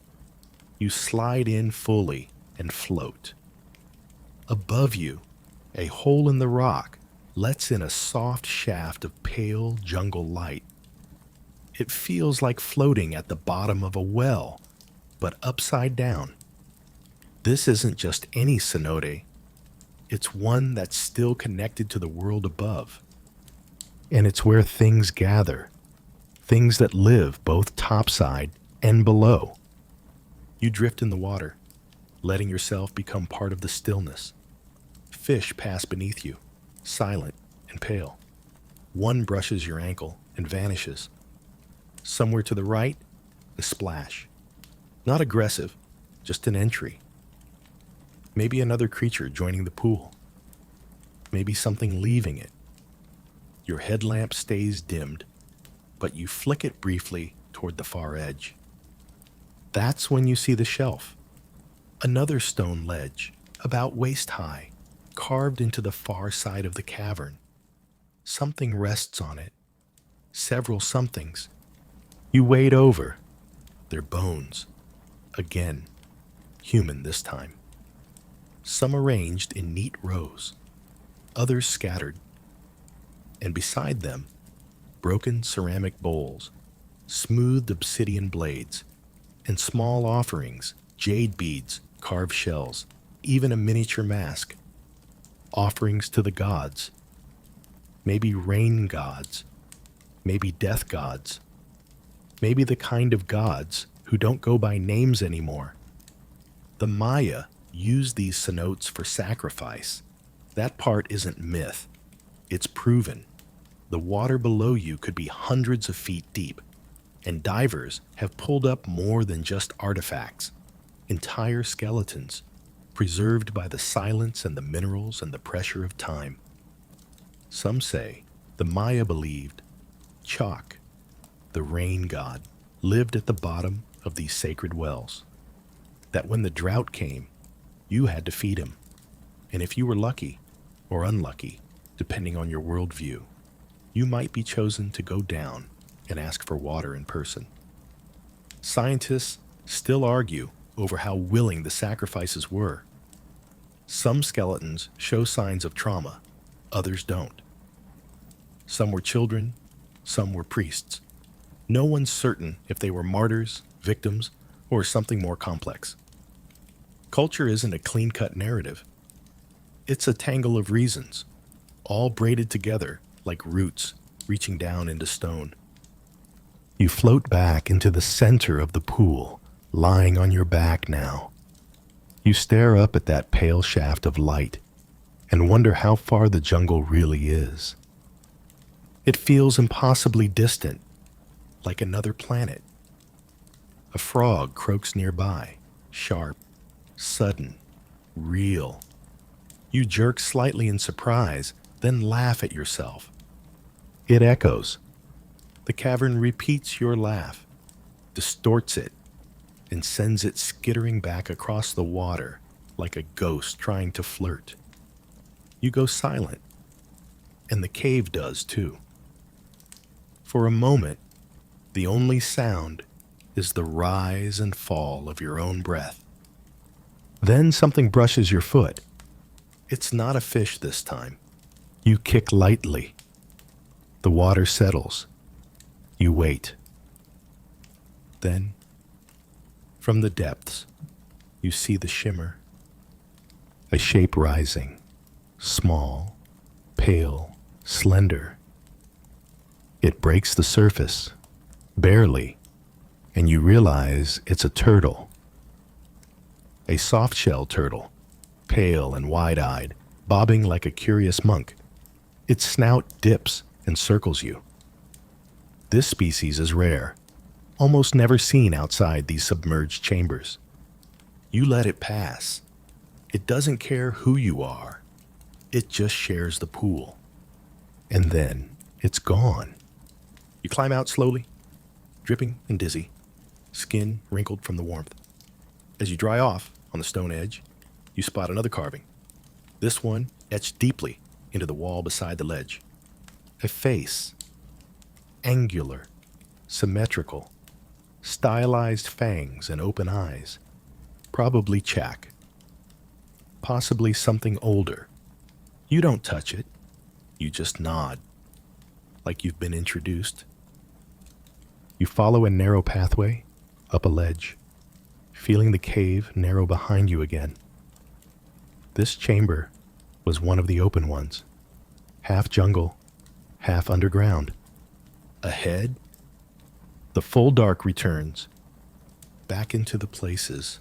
you slide in fully and float. Above you, a hole in the rock lets in a soft shaft of pale jungle light. It feels like floating at the bottom of a well, but upside down. This isn't just any cenote. It's one that's still connected to the world above. And it's where things gather, things that live both topside and below. You drift in the water, letting yourself become part of the stillness. Fish pass beneath you, silent and pale. One brushes your ankle and vanishes. Somewhere to the right, a splash. Not aggressive, just an entry. Maybe another creature joining the pool. Maybe something leaving it. Your headlamp stays dimmed, but you flick it briefly toward the far edge. That's when you see the shelf. Another stone ledge, about waist high, carved into the far side of the cavern. Something rests on it. Several somethings. You wade over. They're bones. Again. Human this time. Some arranged in neat rows. Others scattered. And beside them, broken ceramic bowls, smoothed obsidian blades, and small offerings, jade beads, carved shells, even a miniature mask. Offerings to the gods. Maybe rain gods. Maybe death gods. Maybe the kind of gods who don't go by names anymore. The Maya used these cenotes for sacrifice. That part isn't myth. It's proven. The water below you could be hundreds of feet deep, and divers have pulled up more than just artifacts, entire skeletons, preserved by the silence and the minerals and the pressure of time. Some say the Maya believed Chalk, the rain god, lived at the bottom of these sacred wells, that when the drought came, you had to feed him, and if you were lucky or unlucky, depending on your worldview, you might be chosen to go down and ask for water in person. Scientists still argue over how willing the sacrifices were. Some skeletons show signs of trauma, others don't. Some were children, some were priests. No one's certain if they were martyrs, victims, or something more complex. Culture isn't a clean-cut narrative. It's a tangle of reasons, all braided together like roots reaching down into stone. You float back into the center of the pool, lying on your back now. You stare up at that pale shaft of light and wonder how far the jungle really is. It feels impossibly distant, like another planet. A frog croaks nearby, sharp, sudden, real. You jerk slightly in surprise, then laugh at yourself. It echoes. The cavern repeats your laugh, distorts it, and sends it skittering back across the water like a ghost trying to flirt. You go silent, and the cave does too. For a moment, the only sound is the rise and fall of your own breath. Then something brushes your foot. It's not a fish this time. You kick lightly. The water settles. You wait. Then, from the depths, you see the shimmer. A shape rising, small, pale, slender. It breaks the surface, barely, and you realize it's a turtle. A soft-shell turtle, pale and wide-eyed, bobbing like a curious monk. Its snout dips and circles you. This species is rare, almost never seen outside these submerged chambers. You let it pass. It doesn't care who you are. It just shares the pool. And then it's gone. You climb out slowly, dripping and dizzy, skin wrinkled from the warmth. As you dry off on the stone edge, you spot another carving, this one etched deeply into the wall beside the ledge. A face, angular, symmetrical, stylized fangs and open eyes, probably Chak. Possibly something older. You don't touch it, you just nod, like you've been introduced. You follow a narrow pathway up a ledge, feeling the cave narrow behind you again. This chamber was one of the open ones, half jungle, half underground. Ahead, the full dark returns, back into the places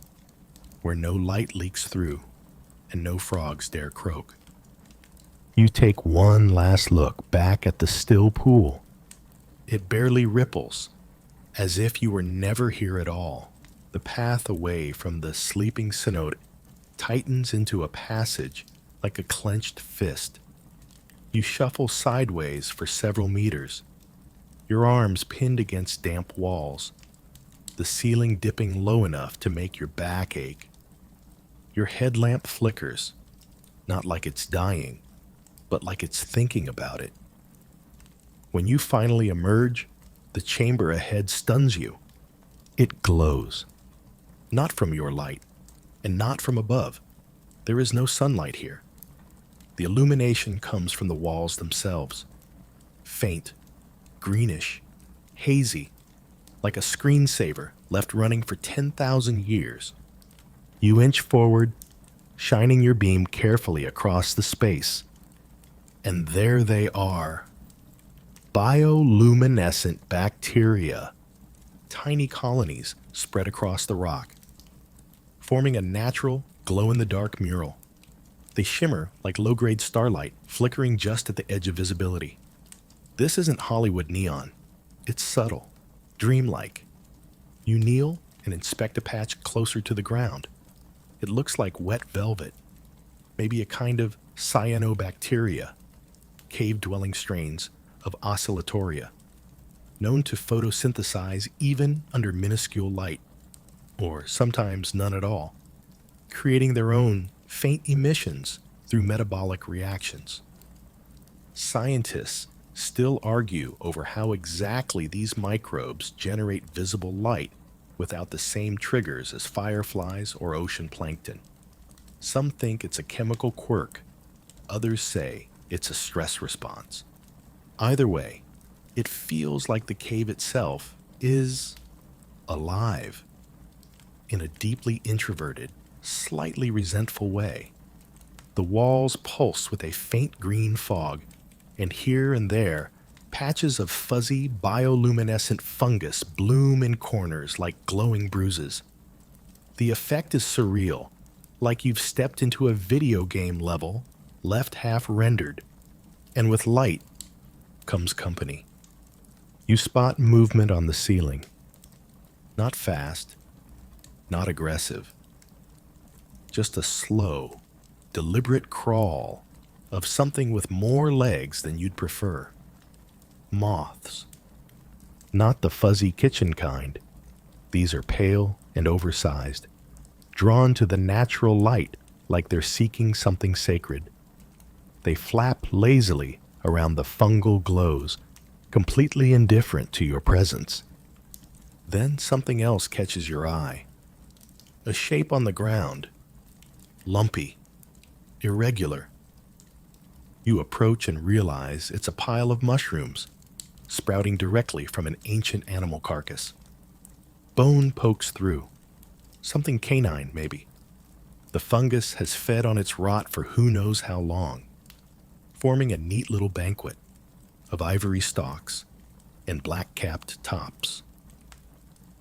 where no light leaks through and no frogs dare croak. You take one last look back at the still pool. It barely ripples, as if you were never here at all. The path away from the sleeping cenote tightens into a passage like a clenched fist. You shuffle sideways for several meters, your arms pinned against damp walls, the ceiling dipping low enough to make your back ache. Your headlamp flickers, not like it's dying, but like it's thinking about it. When you finally emerge, the chamber ahead stuns you. It glows. Not from your light, and not from above. There is no sunlight here. The illumination comes from the walls themselves. Faint, greenish, hazy, like a screensaver left running for 10,000 years. You inch forward, shining your beam carefully across the space. And there they are. Bioluminescent bacteria. Tiny colonies spread across the rock, forming a natural, glow-in-the-dark mural. They shimmer like low-grade starlight, flickering just at the edge of visibility. This isn't Hollywood neon. It's subtle, dreamlike. You kneel and inspect a patch closer to the ground. It looks like wet velvet, maybe a kind of cyanobacteria, cave-dwelling strains of oscillatoria, known to photosynthesize even under minuscule light, or sometimes none at all, creating their own faint emissions through metabolic reactions. Scientists still argue over how exactly these microbes generate visible light without the same triggers as fireflies or ocean plankton. Some think it's a chemical quirk, others say it's a stress response. Either way, it feels like the cave itself is alive in a deeply introverted, slightly resentful way. The walls pulse with a faint green fog, and here and there, patches of fuzzy, bioluminescent fungus bloom in corners like glowing bruises. The effect is surreal, like you've stepped into a video game level, left half rendered, and with light comes company. You spot movement on the ceiling. Not fast, not aggressive. Just a slow, deliberate crawl of something with more legs than you'd prefer. Moths. Not the fuzzy kitchen kind. These are pale and oversized, drawn to the natural light like they're seeking something sacred. They flap lazily around the fungal glows, completely indifferent to your presence. Then something else catches your eye. A shape on the ground, lumpy, irregular. You approach and realize it's a pile of mushrooms, sprouting directly from an ancient animal carcass. Bone pokes through. Something canine, maybe. The fungus has fed on its rot for who knows how long, forming a neat little banquet of ivory stalks and black-capped tops.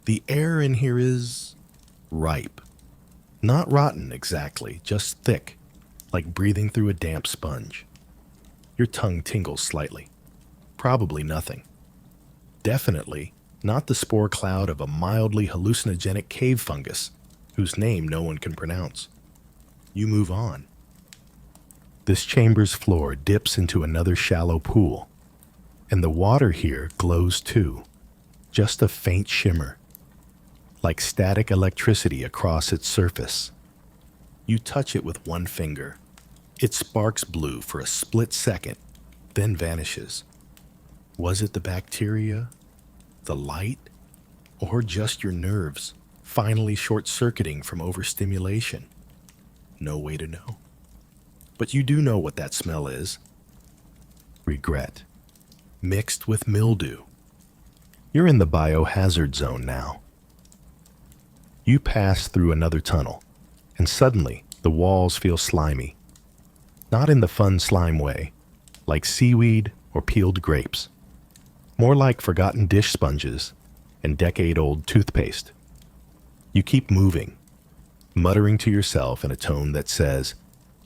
The air in here is ripe. Not rotten exactly, just thick, like breathing through a damp sponge. Your tongue tingles slightly. Probably nothing. Definitely not the spore cloud of a mildly hallucinogenic cave fungus, whose name no one can pronounce. You move on. This chamber's floor dips into another shallow pool, and the water here glows too, just a faint shimmer, like static electricity across its surface. You touch it with one finger. It sparks blue for a split second, then vanishes. Was it the bacteria, the light, or just your nerves finally short-circuiting from overstimulation? No way to know. But you do know what that smell is. Regret, mixed with mildew. You're in the biohazard zone now. You pass through another tunnel, and suddenly the walls feel slimy. Not in the fun slime way, like seaweed or peeled grapes. More like forgotten dish sponges and decade-old toothpaste. You keep moving, muttering to yourself in a tone that says,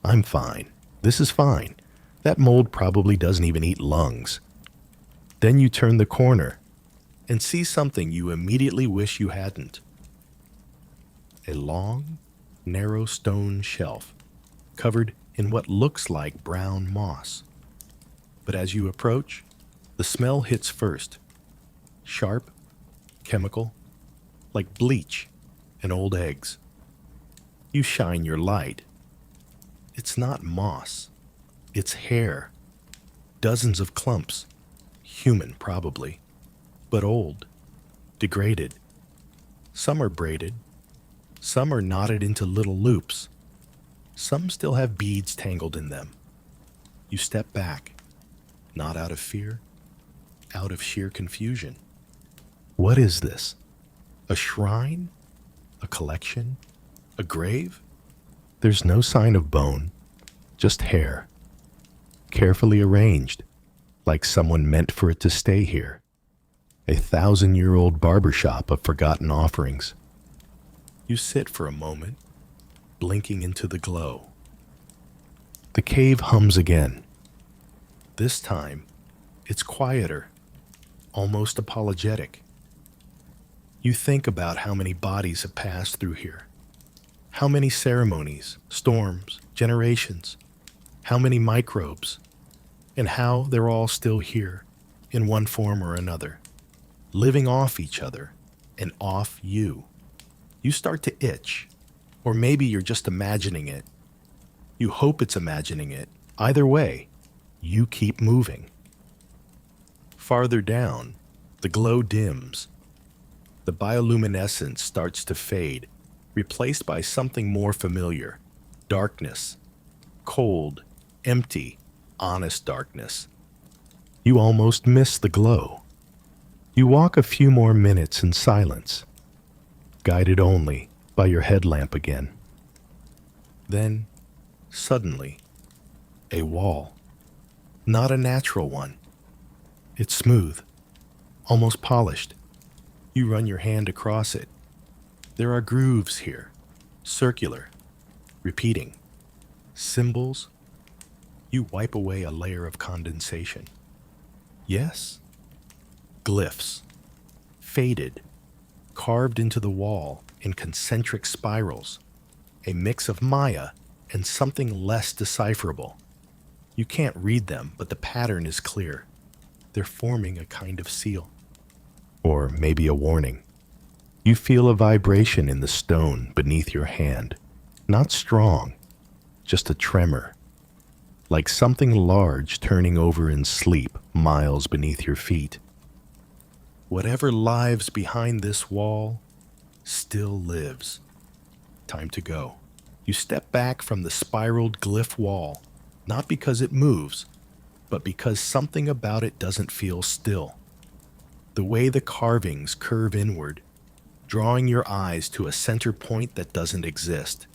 "I'm fine. This is fine. That mold probably doesn't even eat lungs." Then you turn the corner and see something you immediately wish you hadn't. A long, narrow stone shelf covered in what looks like brown moss. But as you approach, the smell hits first. Sharp, chemical, like bleach and old eggs. You shine your light. It's not moss. It's hair. Dozens of clumps. Human, probably. But old. Degraded. Some are braided. Some are knotted into little loops. Some still have beads tangled in them. You step back, not out of fear, out of sheer confusion. What is this? A shrine? A collection? A grave? There's no sign of bone, just hair. Carefully arranged, like someone meant for it to stay here. A 1,000-year-old barbershop of forgotten offerings. You sit for a moment, blinking into the glow. The cave hums again. This time, it's quieter, almost apologetic. You think about how many bodies have passed through here. How many ceremonies, storms, generations. How many microbes. And how they're all still here, in one form or another, living off each other and off you. You start to itch, or maybe you're just imagining it. You hope it's imagining it. Either way, you keep moving. Farther down, the glow dims. The bioluminescence starts to fade, replaced by something more familiar. Darkness. Cold, empty, honest darkness. You almost miss the glow. You walk a few more minutes in silence, guided only by your headlamp again. Then, suddenly, a wall. Not a natural one. It's smooth, almost polished. You run your hand across it. There are grooves here, circular, repeating. Symbols. You wipe away a layer of condensation. Yes. Glyphs. Faded. Carved into the wall in concentric spirals. A mix of Maya and something less decipherable. You can't read them, but the pattern is clear. They're forming a kind of seal. Or maybe a warning. You feel a vibration in the stone beneath your hand. Not strong, just a tremor, like something large turning over in sleep miles beneath your feet. Whatever lives behind this wall still lives. Time to go. You step back from the spiraled glyph wall, not because it moves, but because something about it doesn't feel still. The way the carvings curve inward, drawing your eyes to a center point that doesn't exist.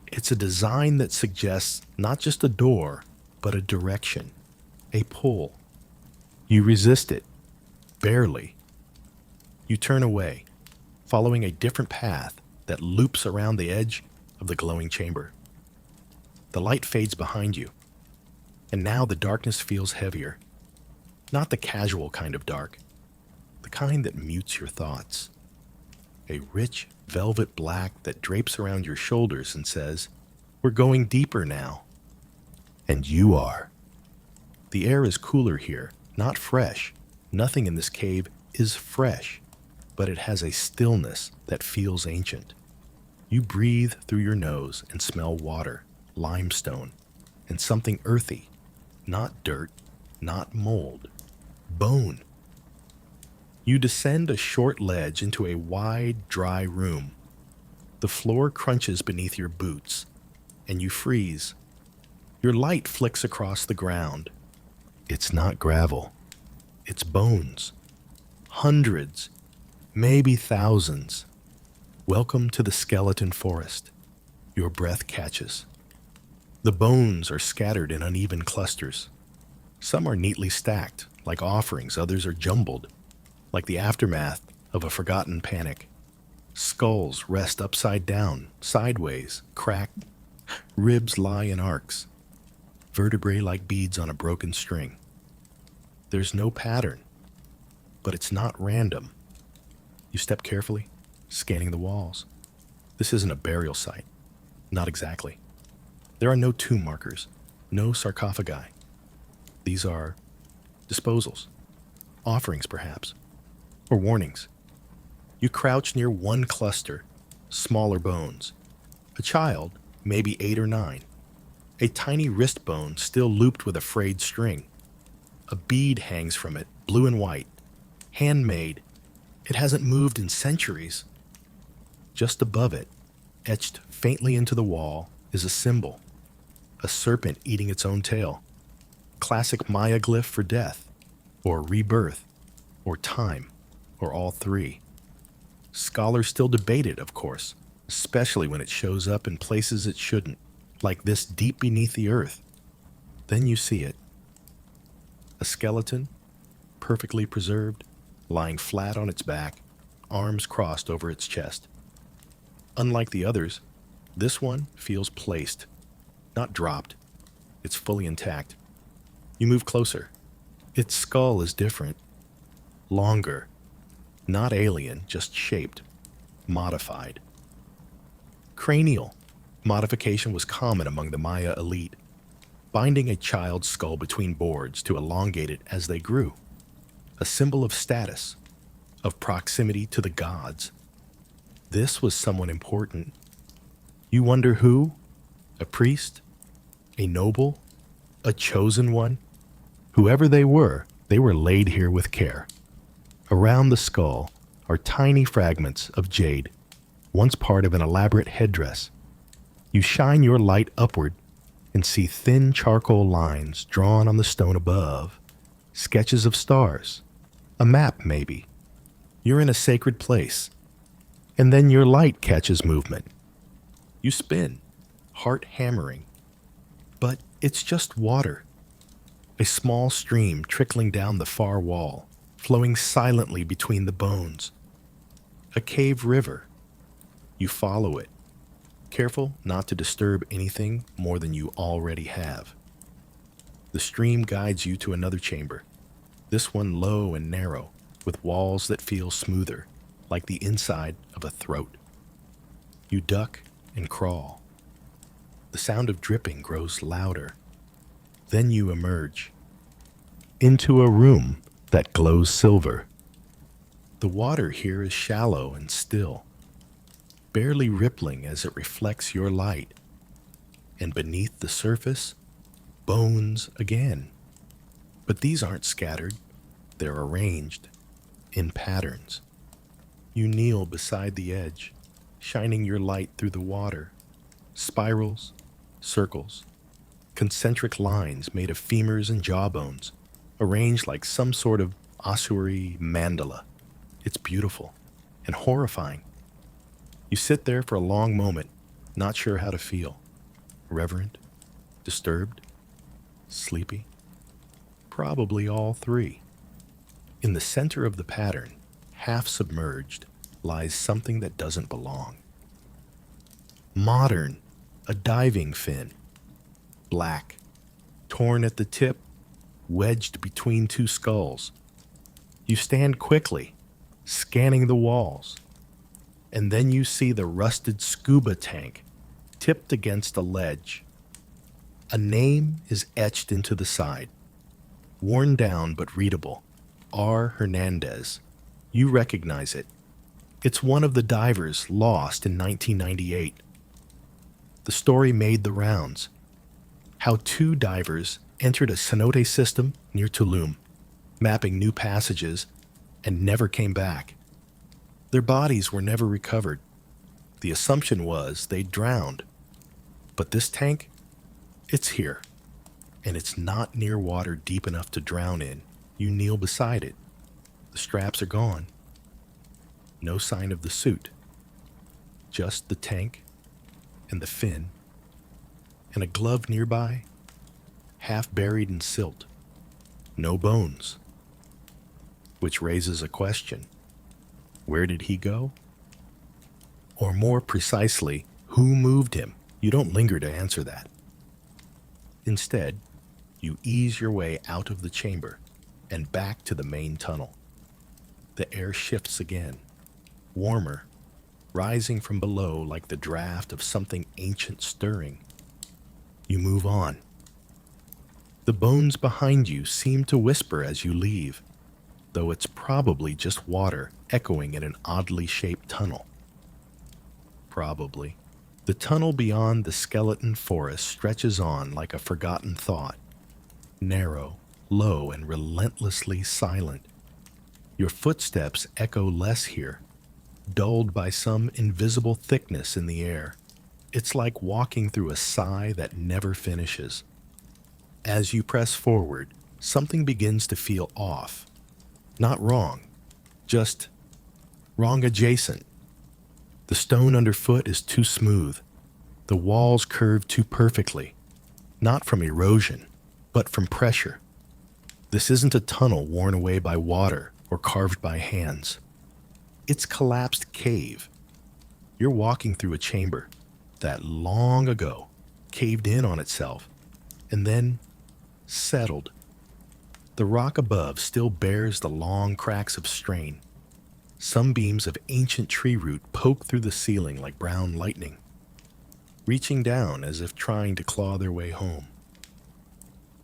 It's a design that suggests not just a door, but a direction, a pull. You resist it, barely. You turn away, following a different path that loops around the edge of the glowing chamber. The light fades behind you, and now the darkness feels heavier. Not the casual kind of dark, the kind that mutes your thoughts. A rich velvet black that drapes around your shoulders and says, "We're going deeper now." And you are. The air is cooler here, not fresh. Nothing in this cave is fresh, but it has a stillness that feels ancient. You breathe through your nose and smell water, limestone, and something earthy. Not dirt, not mold. Bone. You descend a short ledge into a wide, dry room. The floor crunches beneath your boots, and you freeze. Your light flicks across the ground. It's not gravel. It's bones. Hundreds, maybe thousands. Welcome to the skeleton forest. Your breath catches. The bones are scattered in uneven clusters. Some are neatly stacked, like offerings. Others are jumbled, like the aftermath of a forgotten panic. Skulls rest upside down, sideways, cracked. Ribs lie in arcs. Vertebrae like beads on a broken string. There's no pattern, but it's not random. You step carefully, scanning the walls. This isn't a burial site. Not exactly. There are no tomb markers, no sarcophagi. These are disposals, offerings perhaps, or warnings. You crouch near one cluster, smaller bones. A child, maybe 8 or 9. A tiny wrist bone still looped with a frayed string. A bead hangs from it, blue and white, handmade. It hasn't moved in centuries. Just above it, etched faintly into the wall, is a symbol. A serpent eating its own tail. Classic Maya glyph for death, or rebirth, or time, or all three. Scholars still debate it, of course, especially when it shows up in places it shouldn't, like this deep beneath the earth. Then you see it. A skeleton, perfectly preserved, lying flat on its back, arms crossed over its chest. Unlike the others, this one feels placed, not dropped. It's fully intact. You move closer. Its skull is different. Longer. Not alien, just shaped. Modified. Cranial. Modification was common among the Maya elite, binding a child's skull between boards to elongate it as they grew. A symbol of status, of proximity to the gods. This was someone important. You wonder who? A priest? A noble? A chosen one? Whoever they were laid here with care. Around the skull are tiny fragments of jade, once part of an elaborate headdress. You shine your light upward and see thin charcoal lines drawn on the stone above, sketches of stars, a map maybe. You're in a sacred place, and then your light catches movement. You spin, heart hammering, but it's just water. A small stream trickling down the far wall, flowing silently between the bones. A cave river. You follow it, careful not to disturb anything more than you already have. The stream guides you to another chamber, this one low and narrow, with walls that feel smoother, like the inside of a throat. You duck and crawl. The sound of dripping grows louder. Then you emerge into a room that glows silver. The water here is shallow and still, barely rippling as it reflects your light. And beneath the surface, bones again. But these aren't scattered, they're arranged in patterns. You kneel beside the edge, shining your light through the water. Spirals, circles, concentric lines made of femurs and jawbones, arranged like some sort of ossuary mandala. It's beautiful and horrifying. You sit there for a long moment, not sure how to feel. Reverent, disturbed, sleepy. Probably all three. In the center of the pattern, half submerged, lies something that doesn't belong. Modern, a diving fin. Black, torn at the tip, wedged between two skulls. You stand quickly, scanning the walls, and then you see the rusted scuba tank tipped against a ledge. A name is etched into the side, worn down but readable. R. Hernandez. You recognize it. It's one of the divers lost in 1998. The story made the rounds. How two divers entered a cenote system near Tulum, mapping new passages, and never came back. Their bodies were never recovered. The assumption was they drowned. But this tank, it's here, and it's not near water deep enough to drown in. You kneel beside it. The straps are gone. No sign of the suit. Just the tank and the fin, and a glove nearby, half buried in silt. No bones. Which raises a question. Where did he go? Or more precisely, who moved him? You don't linger to answer that. Instead, you ease your way out of the chamber and back to the main tunnel. The air shifts again, warmer, rising from below like the draft of something ancient stirring. You move on. The bones behind you seem to whisper as you leave, though it's probably just water echoing in an oddly shaped tunnel. Probably. The tunnel beyond the skeleton forest stretches on like a forgotten thought, narrow, low, and relentlessly silent. Your footsteps echo less here, dulled by some invisible thickness in the air. It's like walking through a sigh that never finishes. As you press forward, something begins to feel off. Not wrong, just wrong adjacent. The stone underfoot is too smooth. The walls curve too perfectly, not from erosion, but from pressure. This isn't a tunnel worn away by water or carved by hands. It's collapsed cave. You're walking through a chamber that long ago caved in on itself and then settled. The rock above still bears the long cracks of strain. Some beams of ancient tree root poke through the ceiling like brown lightning, reaching down as if trying to claw their way home.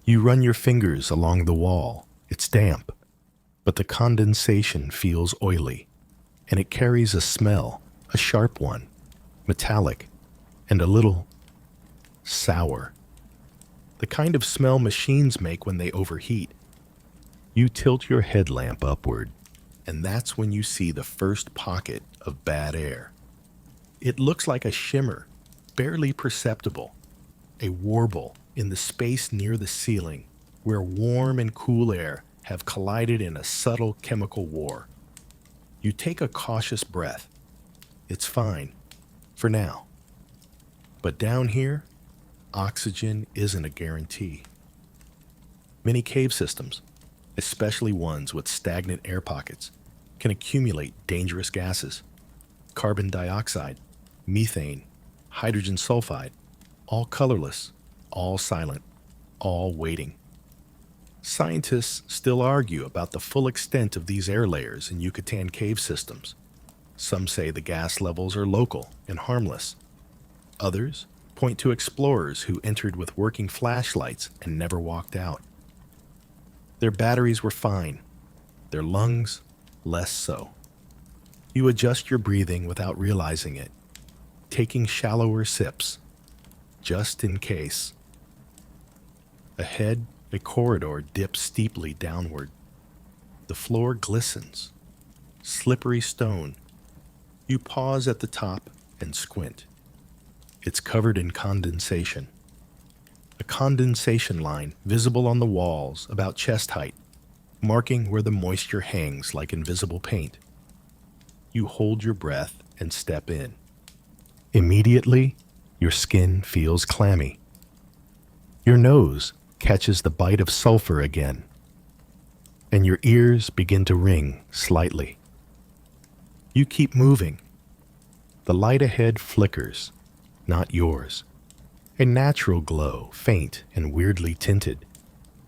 You run your fingers along the wall. It's damp, but the condensation feels oily, and it carries a smell, a sharp one, metallic, and a little sour. The kind of smell machines make when they overheat. You tilt your headlamp upward, and that's when you see the first pocket of bad air. It looks like a shimmer, barely perceptible, a warble in the space near the ceiling, where warm and cool air have collided in a subtle chemical war. You take a cautious breath. It's fine, for now. But down here, oxygen isn't a guarantee. Many cave systems, especially ones with stagnant air pockets, can accumulate dangerous gases. Carbon dioxide, methane, hydrogen sulfide, all colorless, all silent, all waiting. Scientists still argue about the full extent of these air layers in Yucatán cave systems. Some say the gas levels are local and harmless. Others point to explorers who entered with working flashlights and never walked out. Their batteries were fine, their lungs less so. You adjust your breathing without realizing it, taking shallower sips, just in case. Ahead, a corridor dips steeply downward. The floor glistens, slippery stone. You pause at the top and squint. It's covered in condensation. A condensation line visible on the walls about chest height, marking where the moisture hangs like invisible paint. You hold your breath and step in. Immediately, your skin feels clammy. Your nose catches the bite of sulfur again, and your ears begin to ring slightly. You keep moving. The light ahead flickers, not yours. A natural glow, faint and weirdly tinted.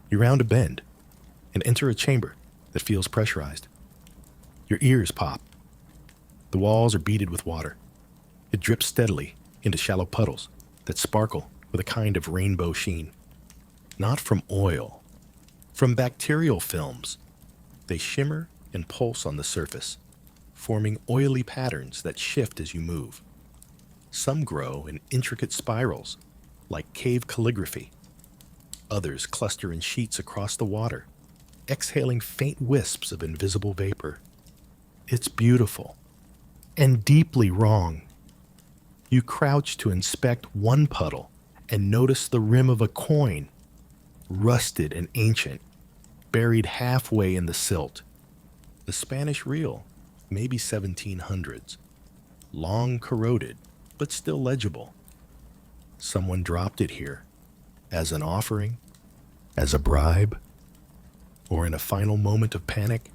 You round a bend and enter a chamber that feels pressurized. Your ears pop. The walls are beaded with water. It drips steadily into shallow puddles that sparkle with a kind of rainbow sheen. Not from oil, from bacterial films. They shimmer and pulse on the surface, forming oily patterns that shift as you move. Some grow in intricate spirals, like cave calligraphy. Others cluster in sheets across the water, exhaling faint wisps of invisible vapor. It's beautiful, and deeply wrong. You crouch to inspect one puddle and notice the rim of a coin, rusted and ancient, buried halfway in the silt. The Spanish real, maybe 1700s, long corroded, but still legible. Someone dropped it here, as an offering, as a bribe, or in a final moment of panic.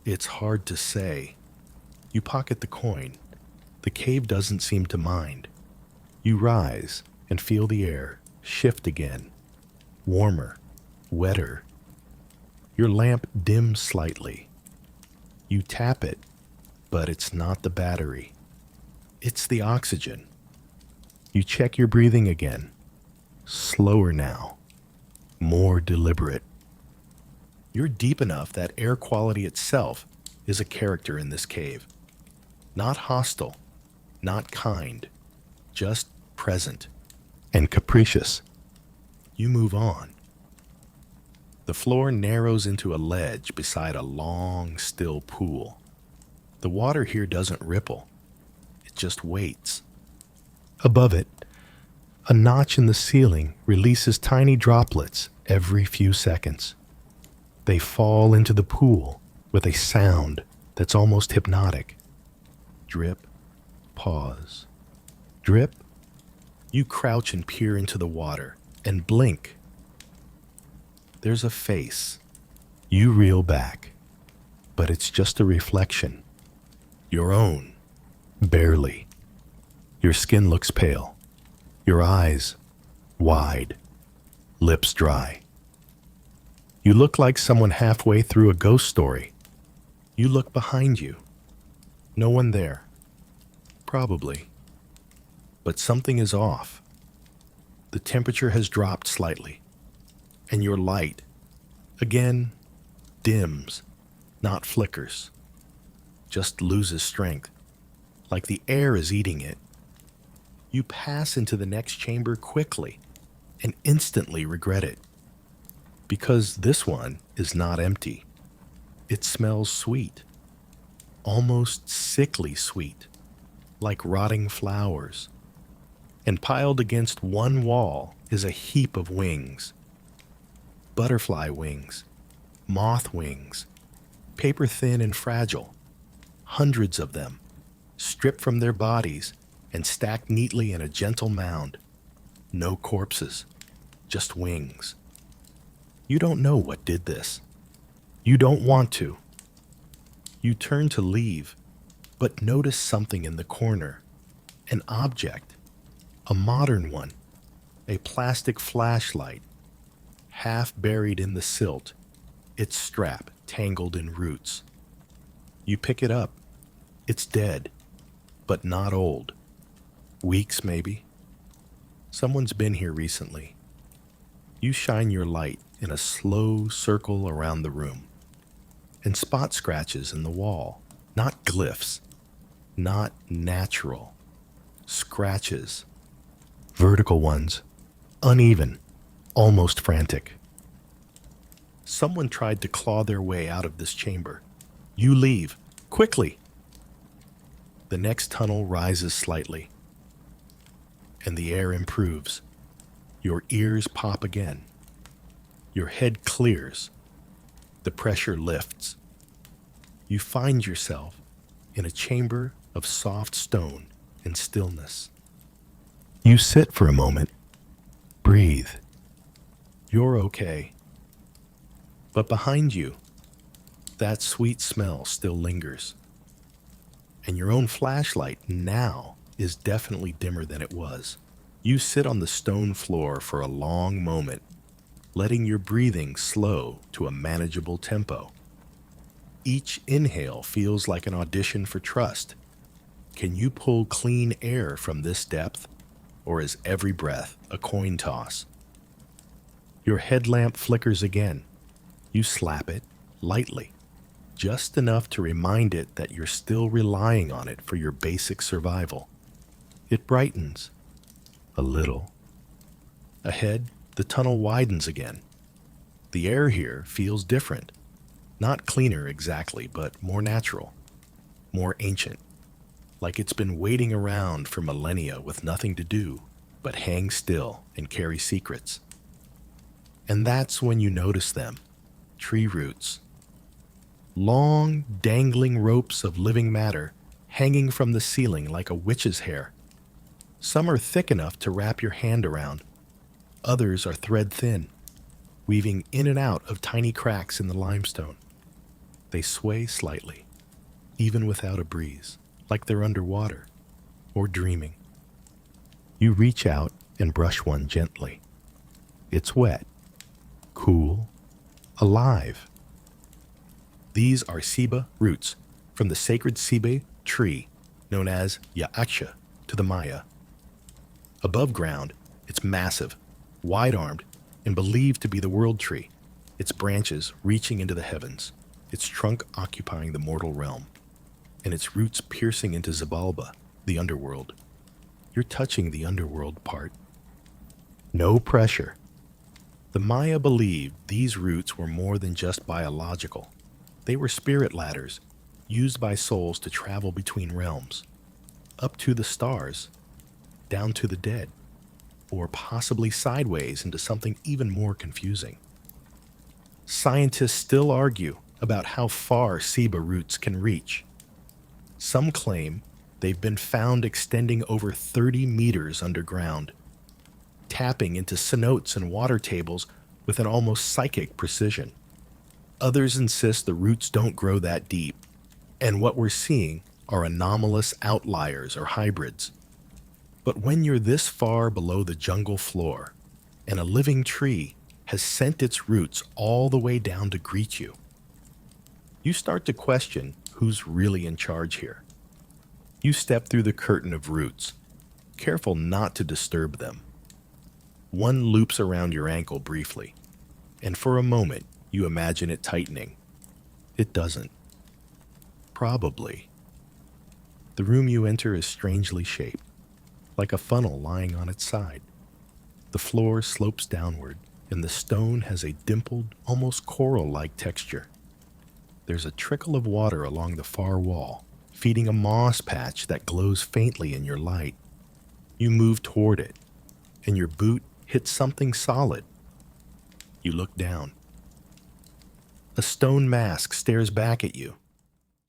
It's hard to say. You pocket the coin. The cave doesn't seem to mind. You rise and feel the air shift again, warmer, wetter. Your lamp dims slightly. You tap it, but it's not the battery. It's the oxygen. You check your breathing again. Slower now. More deliberate. You're deep enough that air quality itself is a character in this cave. Not hostile, not kind, just present and capricious. You move on. The floor narrows into a ledge beside a long, still pool. The water here doesn't ripple. It just waits. Above it, a notch in the ceiling releases tiny droplets every few seconds. They fall into the pool with a sound that's almost hypnotic. Drip, pause, drip. You crouch and peer into the water and blink. There's a face. You reel back, but it's just a reflection. Your own, barely. Your skin looks pale. Your eyes wide, lips dry. You look like someone halfway through a ghost story. You look behind you. No one there. Probably. But something is off. The temperature has dropped slightly, and your light, again, dims, not flickers, just loses strength, like the air is eating it. You pass into the next chamber quickly and instantly regret it, because this one is not empty. It smells sweet, almost sickly sweet, like rotting flowers. And piled against one wall is a heap of wings. Butterfly wings, moth wings, paper thin and fragile, hundreds of them, stripped from their bodies and stacked neatly in a gentle mound. No corpses, just wings. You don't know what did this. You don't want to. You turn to leave, but notice something in the corner, an object. A modern one, a plastic flashlight, half buried in the silt, its strap tangled in roots. You pick it up. It's dead, but not old. Weeks, maybe. Someone's been here recently. You shine your light in a slow circle around the room and spot scratches in the wall. Not glyphs, not natural. Scratches, vertical ones, uneven, almost frantic. Someone tried to claw their way out of this chamber. You leave, quickly. The next tunnel rises slightly, and the air improves. Your ears pop again. Your head clears. The pressure lifts. You find yourself in a chamber of soft stone and stillness. You sit for a moment. Breathe. You're okay. But behind you, that sweet smell still lingers. And your own flashlight now is definitely dimmer than it was. You sit on the stone floor for a long moment, letting your breathing slow to a manageable tempo. Each inhale feels like an audition for trust. Can you pull clean air from this depth, or is every breath a coin toss? Your headlamp flickers again. You slap it lightly, just enough to remind it that you're still relying on it for your basic survival. It brightens a little. Ahead, the tunnel widens again. The air here feels different. Not cleaner exactly, but more natural, more ancient, like it's been waiting around for millennia with nothing to do but hang still and carry secrets. And that's when you notice them, tree roots. Long, dangling ropes of living matter hanging from the ceiling like a witch's hair. Some are thick enough to wrap your hand around. Others are thread thin, weaving in and out of tiny cracks in the limestone. They sway slightly, even without a breeze, like they're underwater or dreaming. You reach out and brush one gently. It's wet, cool, alive. These are ceiba roots from the sacred ceiba tree known as Yaaksha to the Maya. Above ground, it's massive, wide-armed, and believed to be the world tree, its branches reaching into the heavens, its trunk occupying the mortal realm, and its roots piercing into Xibalba, the underworld. You're touching the underworld part. No pressure. The Maya believed these roots were more than just biological. They were spirit ladders, used by souls to travel between realms, up to the stars, down to the dead, or possibly sideways into something even more confusing. Scientists still argue about how far ceiba roots can reach. Some claim they've been found extending over 30 meters underground, tapping into cenotes and water tables with an almost psychic precision. Others insist the roots don't grow that deep, and what we're seeing are anomalous outliers or hybrids. But when you're this far below the jungle floor, and a living tree has sent its roots all the way down to greet you, you start to question who's really in charge here. You step through the curtain of roots, careful not to disturb them. One loops around your ankle briefly, and for a moment you imagine it tightening. It doesn't. Probably. The room you enter is strangely shaped, like a funnel lying on its side. The floor slopes downward, and the stone has a dimpled, almost coral-like texture. There's a trickle of water along the far wall, feeding a moss patch that glows faintly in your light. You move toward it, and your boot hits something solid. You look down. A stone mask stares back at you,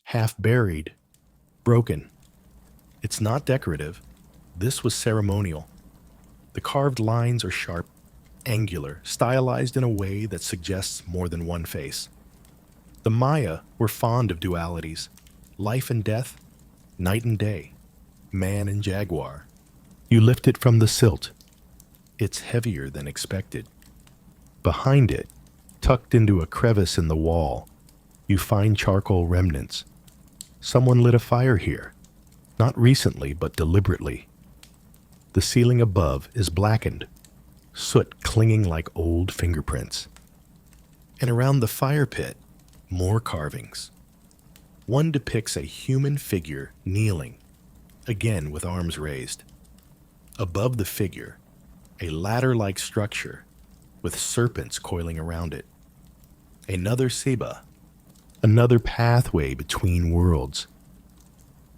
half buried, broken. It's not decorative. This was ceremonial. The carved lines are sharp, angular, stylized in a way that suggests more than one face. The Maya were fond of dualities, life and death, night and day, man and jaguar. You lift it from the silt. It's heavier than expected. Behind it, tucked into a crevice in the wall, you find charcoal remnants. Someone lit a fire here, not recently but deliberately. The ceiling above is blackened, soot clinging like old fingerprints. And around the fire pit, more carvings. One depicts a human figure kneeling, again with arms raised. Above the figure, a ladder-like structure with serpents coiling around it. Another Seba, another pathway between worlds.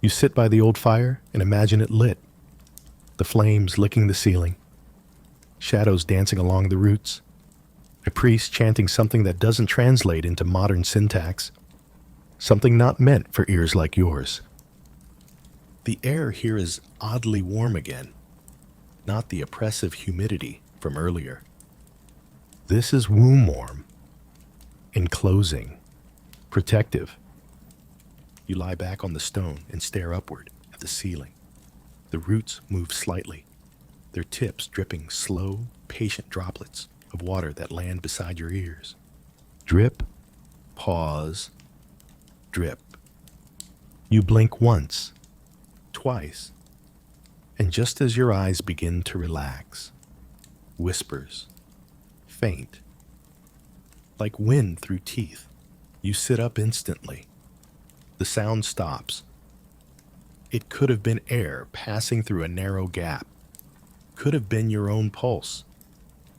You sit by the old fire and imagine it lit, the flames licking the ceiling, shadows dancing along the roots, a priest chanting something that doesn't translate into modern syntax, something not meant for ears like yours. The air here is oddly warm again, not the oppressive humidity from earlier. This is womb warm, enclosing, protective. You lie back on the stone and stare upward at the ceiling. The roots move slightly, their tips dripping slow, patient droplets of water that land beside your ears. Drip, pause, drip. You blink once, twice, and just as your eyes begin to relax, whispers, faint, like wind through teeth, you sit up instantly. The sound stops. It could have been air passing through a narrow gap, could have been your own pulse,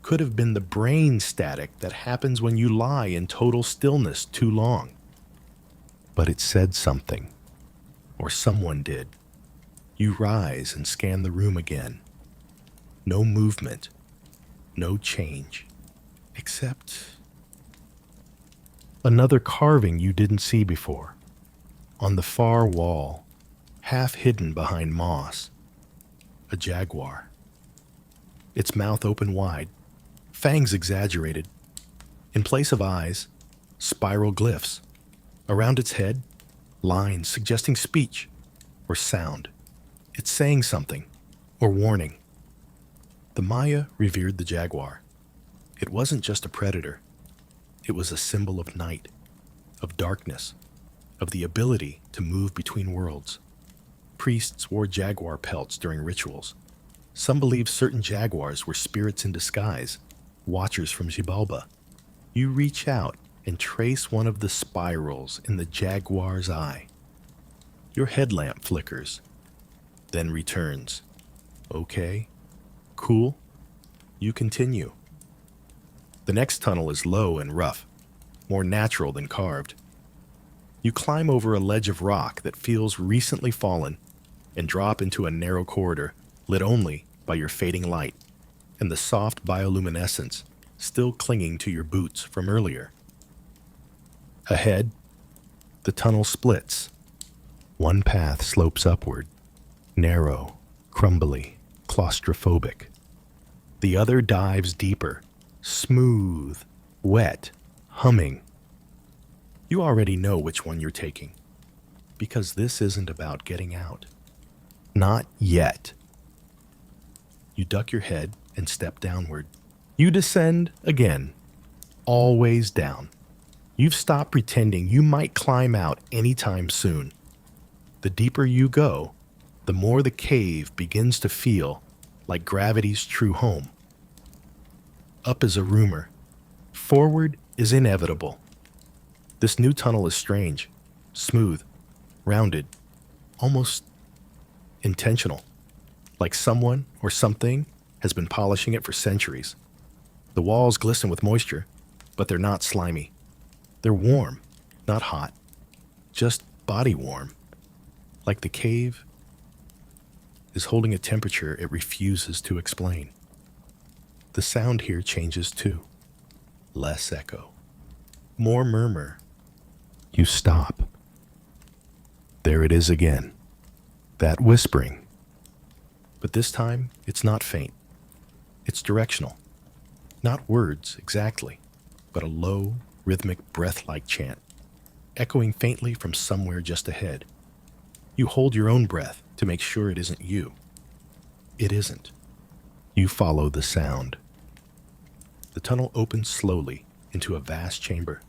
could have been the brain static that happens when you lie in total stillness too long. But it said something, or someone did. You rise and scan the room again. No movement, no change, except another carving you didn't see before. On the far wall, half hidden behind moss, a jaguar. Its mouth open wide, fangs exaggerated. In place of eyes, spiral glyphs. Around its head, lines suggesting speech or sound. It's saying something, or warning. The Maya revered the jaguar. It wasn't just a predator. It was a symbol of night, of darkness, of the ability to move between worlds. Priests wore jaguar pelts during rituals. Some believed certain jaguars were spirits in disguise, watchers from Xibalba. You reach out and trace one of the spirals in the jaguar's eye. Your headlamp flickers, then returns. Okay, cool. You continue. The next tunnel is low and rough, more natural than carved. You climb over a ledge of rock that feels recently fallen and drop into a narrow corridor lit only by your fading light and the soft bioluminescence still clinging to your boots from earlier. Ahead, the tunnel splits. One path slopes upward, narrow, crumbly, claustrophobic. The other dives deeper, smooth, wet, humming. You already know which one you're taking, because this isn't about getting out. Not yet. You duck your head and step downward. You descend again, always down. You've stopped pretending you might climb out anytime soon. The deeper you go, the more the cave begins to feel like gravity's true home. Up is a rumor. Forward is inevitable. This new tunnel is strange, smooth, rounded, almost intentional, like someone or something has been polishing it for centuries. The walls glisten with moisture, but they're not slimy. They're warm, not hot, just body warm, like the cave is holding a temperature it refuses to explain. The sound here changes too. Less echo, more murmur. You stop. There it is again, that whispering. But this time, it's not faint. It's directional. Not words exactly, but a low, rhythmic, breath-like chant, echoing faintly from somewhere just ahead. You hold your own breath to make sure it isn't you. It isn't. You follow the sound. The tunnel opens slowly into a vast chamber,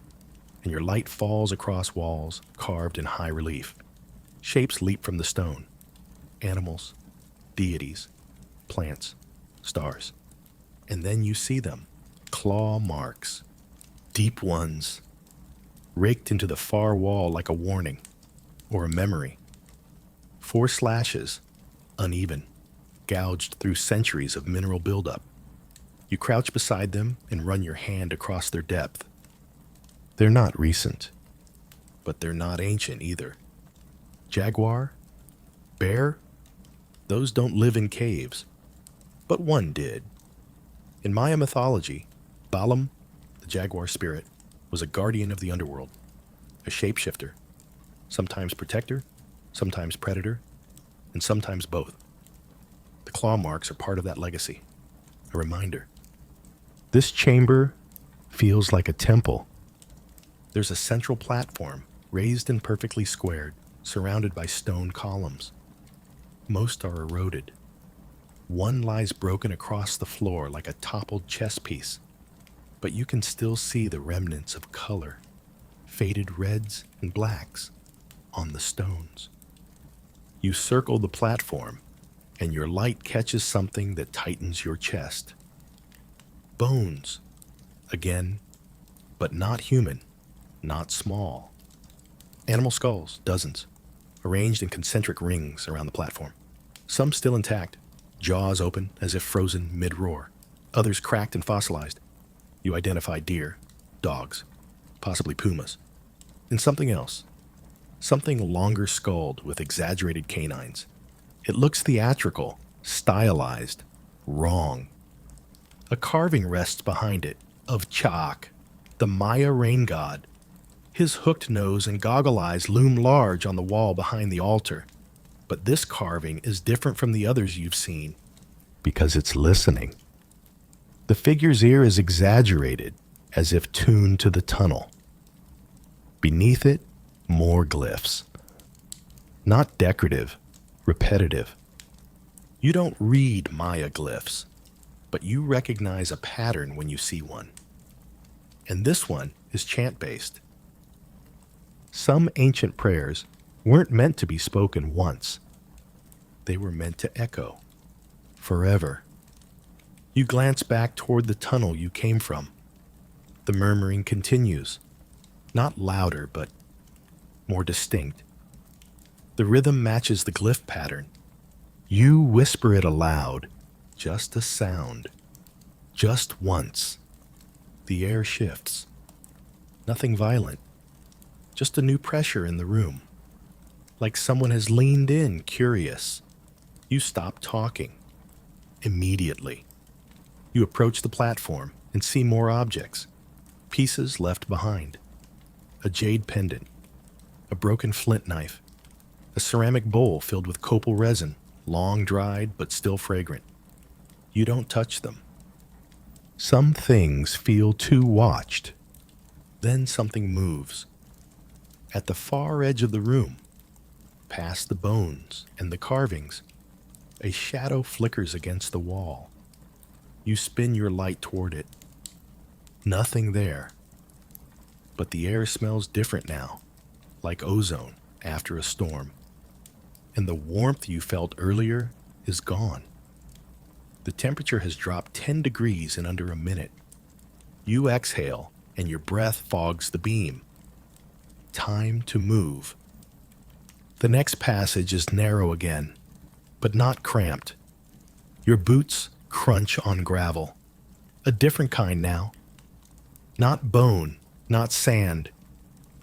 and your light falls across walls carved in high relief. Shapes leap from the stone. Animals, deities, plants, stars. And then you see them, claw marks, deep ones, raked into the far wall like a warning. or a memory. 4 slashes, uneven, gouged through centuries of mineral buildup. You crouch beside them and run your hand across their depth. They're not recent, but they're not ancient either. Jaguar? Bear? Those don't live in caves. But one did. In Maya mythology, Balaam, the jaguar spirit, was a guardian of the underworld, a shapeshifter, sometimes protector, sometimes predator, and sometimes both. The claw marks are part of that legacy, a reminder. This chamber feels like a temple. There's a central platform, raised and perfectly squared, surrounded by stone columns. Most are eroded. One lies broken across the floor like a toppled chess piece, but you can still see the remnants of color, faded reds and blacks, on the stones. You circle the platform, and your light catches something that tightens your chest. Bones, again, but not human, not small. Animal skulls, dozens, arranged in concentric rings around the platform. Some still intact, jaws open as if frozen mid-roar. Others cracked and fossilized. You identify deer, dogs, possibly pumas, and something else. Something longer skulled with exaggerated canines. It looks theatrical, stylized, wrong. A carving rests behind it, of Chak, the Maya rain god. His hooked nose and goggle eyes loom large on the wall behind the altar. But this carving is different from the others you've seen, because it's listening. The figure's ear is exaggerated, as if tuned to the tunnel. Beneath it, more glyphs. Not decorative, repetitive. You don't read Maya glyphs, but you recognize a pattern when you see one. And this one is chant-based. Some ancient prayers weren't meant to be spoken once. They were meant to echo, forever. You glance back toward the tunnel you came from. The murmuring continues, not louder, but more distinct. The rhythm matches the glyph pattern. You whisper it aloud, just a sound, just once. The air shifts. Nothing violent, just a new pressure in the room. Like someone has leaned in, curious. You stop talking. Immediately. You approach the platform and see more objects. Pieces left behind. A jade pendant. A broken flint knife. A ceramic bowl filled with copal resin, long dried but still fragrant. You don't touch them. Some things feel too watched. Then something moves. At the far edge of the room, past the bones and the carvings, a shadow flickers against the wall. You spin your light toward it. Nothing there. But the air smells different now, like ozone after a storm. And the warmth you felt earlier is gone. The temperature has dropped 10 degrees in under a minute. You exhale, and your breath fogs the beam. Time to move. The next passage is narrow again, but not cramped. Your boots crunch on gravel. A different kind now. Not bone, not sand.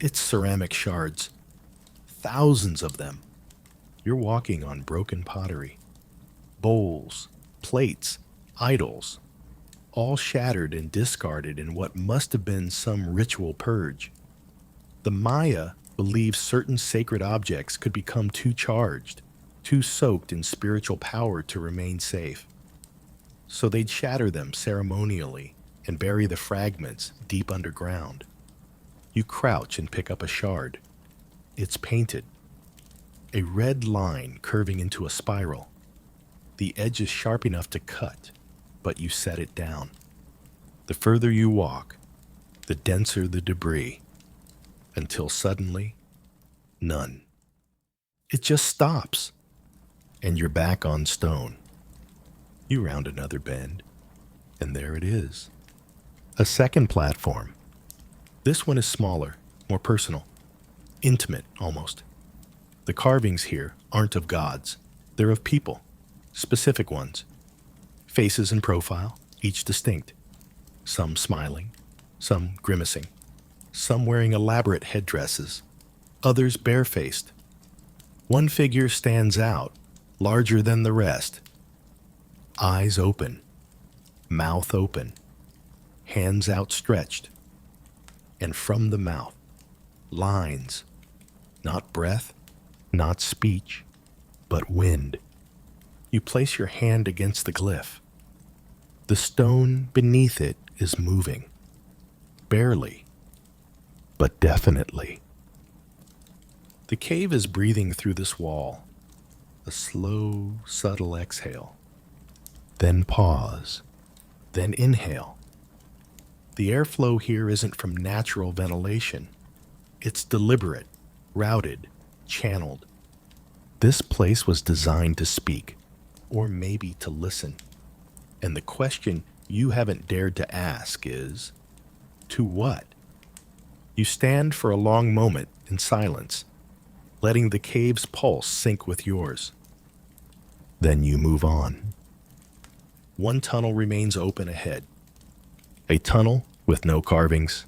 It's ceramic shards. Thousands of them. You're walking on broken pottery. Bowls, plates, idols, all shattered and discarded in what must have been some ritual purge. The Maya believed certain sacred objects could become too charged, too soaked in spiritual power to remain safe. So they'd shatter them ceremonially and bury the fragments deep underground. You crouch and pick up a shard. It's painted. A red line curving into a spiral. The edge is sharp enough to cut, but you set it down. The further you walk, the denser the debris, until suddenly, none. It just stops, and you're back on stone. You round another bend, and there it is. A second platform. This one is smaller, more personal, intimate almost. The carvings here aren't of gods. They're of people, specific ones. Faces in profile, each distinct. Some smiling, some grimacing, some wearing elaborate headdresses, others barefaced. One figure stands out, larger than the rest. Eyes open, mouth open, hands outstretched. And from the mouth, lines, not breath, not speech, but wind. You place your hand against the glyph. The stone beneath it is moving. Barely, but definitely. The cave is breathing through this wall. A slow, subtle exhale. Then pause. Then inhale. The airflow here isn't from natural ventilation. It's deliberate, routed, channeled. This place was designed to speak, or maybe to listen. And the question you haven't dared to ask is, to what? You stand for a long moment in silence, letting the cave's pulse sync with yours. Then you move on. One tunnel remains open ahead. A tunnel with no carvings,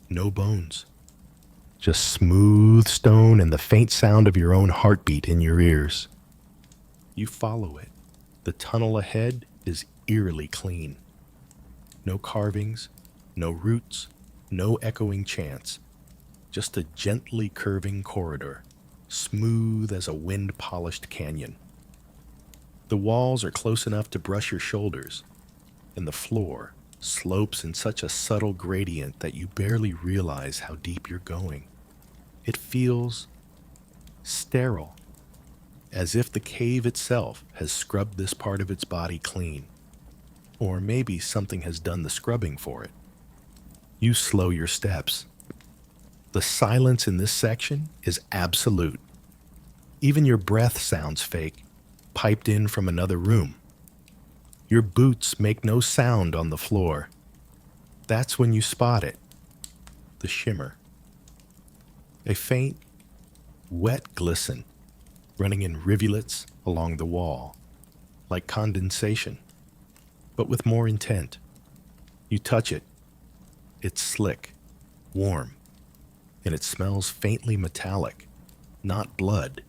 no bones. Just smooth stone and the faint sound of your own heartbeat in your ears. You follow it. The tunnel ahead is eerily clean. No carvings, no roots, no echoing chants. Just a gently curving corridor, smooth as a wind-polished canyon. The walls are close enough to brush your shoulders, and the floor slopes in such a subtle gradient that you barely realize how deep you're going. It feels sterile, as if the cave itself has scrubbed this part of its body clean. Or maybe something has done the scrubbing for it. You slow your steps. The silence in this section is absolute. Even your breath sounds fake, piped in from another room. Your boots make no sound on the floor. That's when you spot it. The shimmer. A faint, wet glisten running in rivulets along the wall, like condensation, but with more intent. You touch it. It's slick, warm, and it smells faintly metallic, not blood,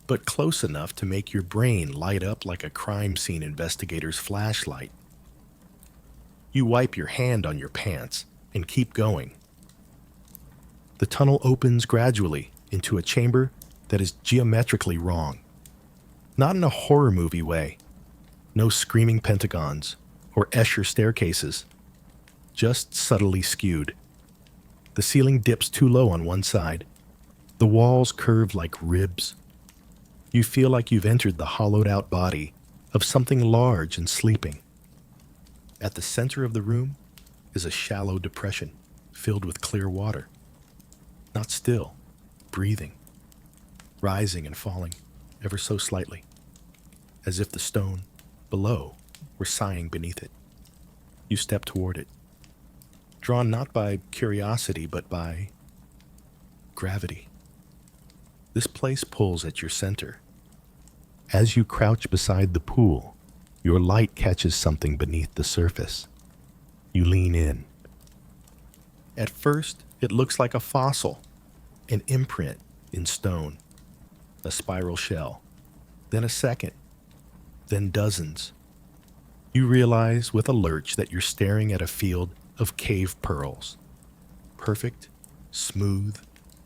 but close enough to make your brain light up like a crime scene investigator's flashlight. You wipe your hand on your pants and keep going. The tunnel opens gradually into a chamber that is geometrically wrong. Not in a horror movie way. No screaming pentagons or Escher staircases. Just subtly skewed. The ceiling dips too low on one side. The walls curve like ribs. You feel like you've entered the hollowed-out body of something large and sleeping. At the center of the room is a shallow depression filled with clear water. Not still, breathing, rising and falling ever so slightly, as if the stone below were sighing beneath it. You step toward it, drawn not by curiosity but by gravity. This place pulls at your center. As you crouch beside the pool, your light catches something beneath the surface. You lean in. At first, it looks like a fossil, an imprint in stone, a spiral shell, then a second, then dozens. You realize with a lurch that you're staring at a field of cave pearls. Perfect, smooth,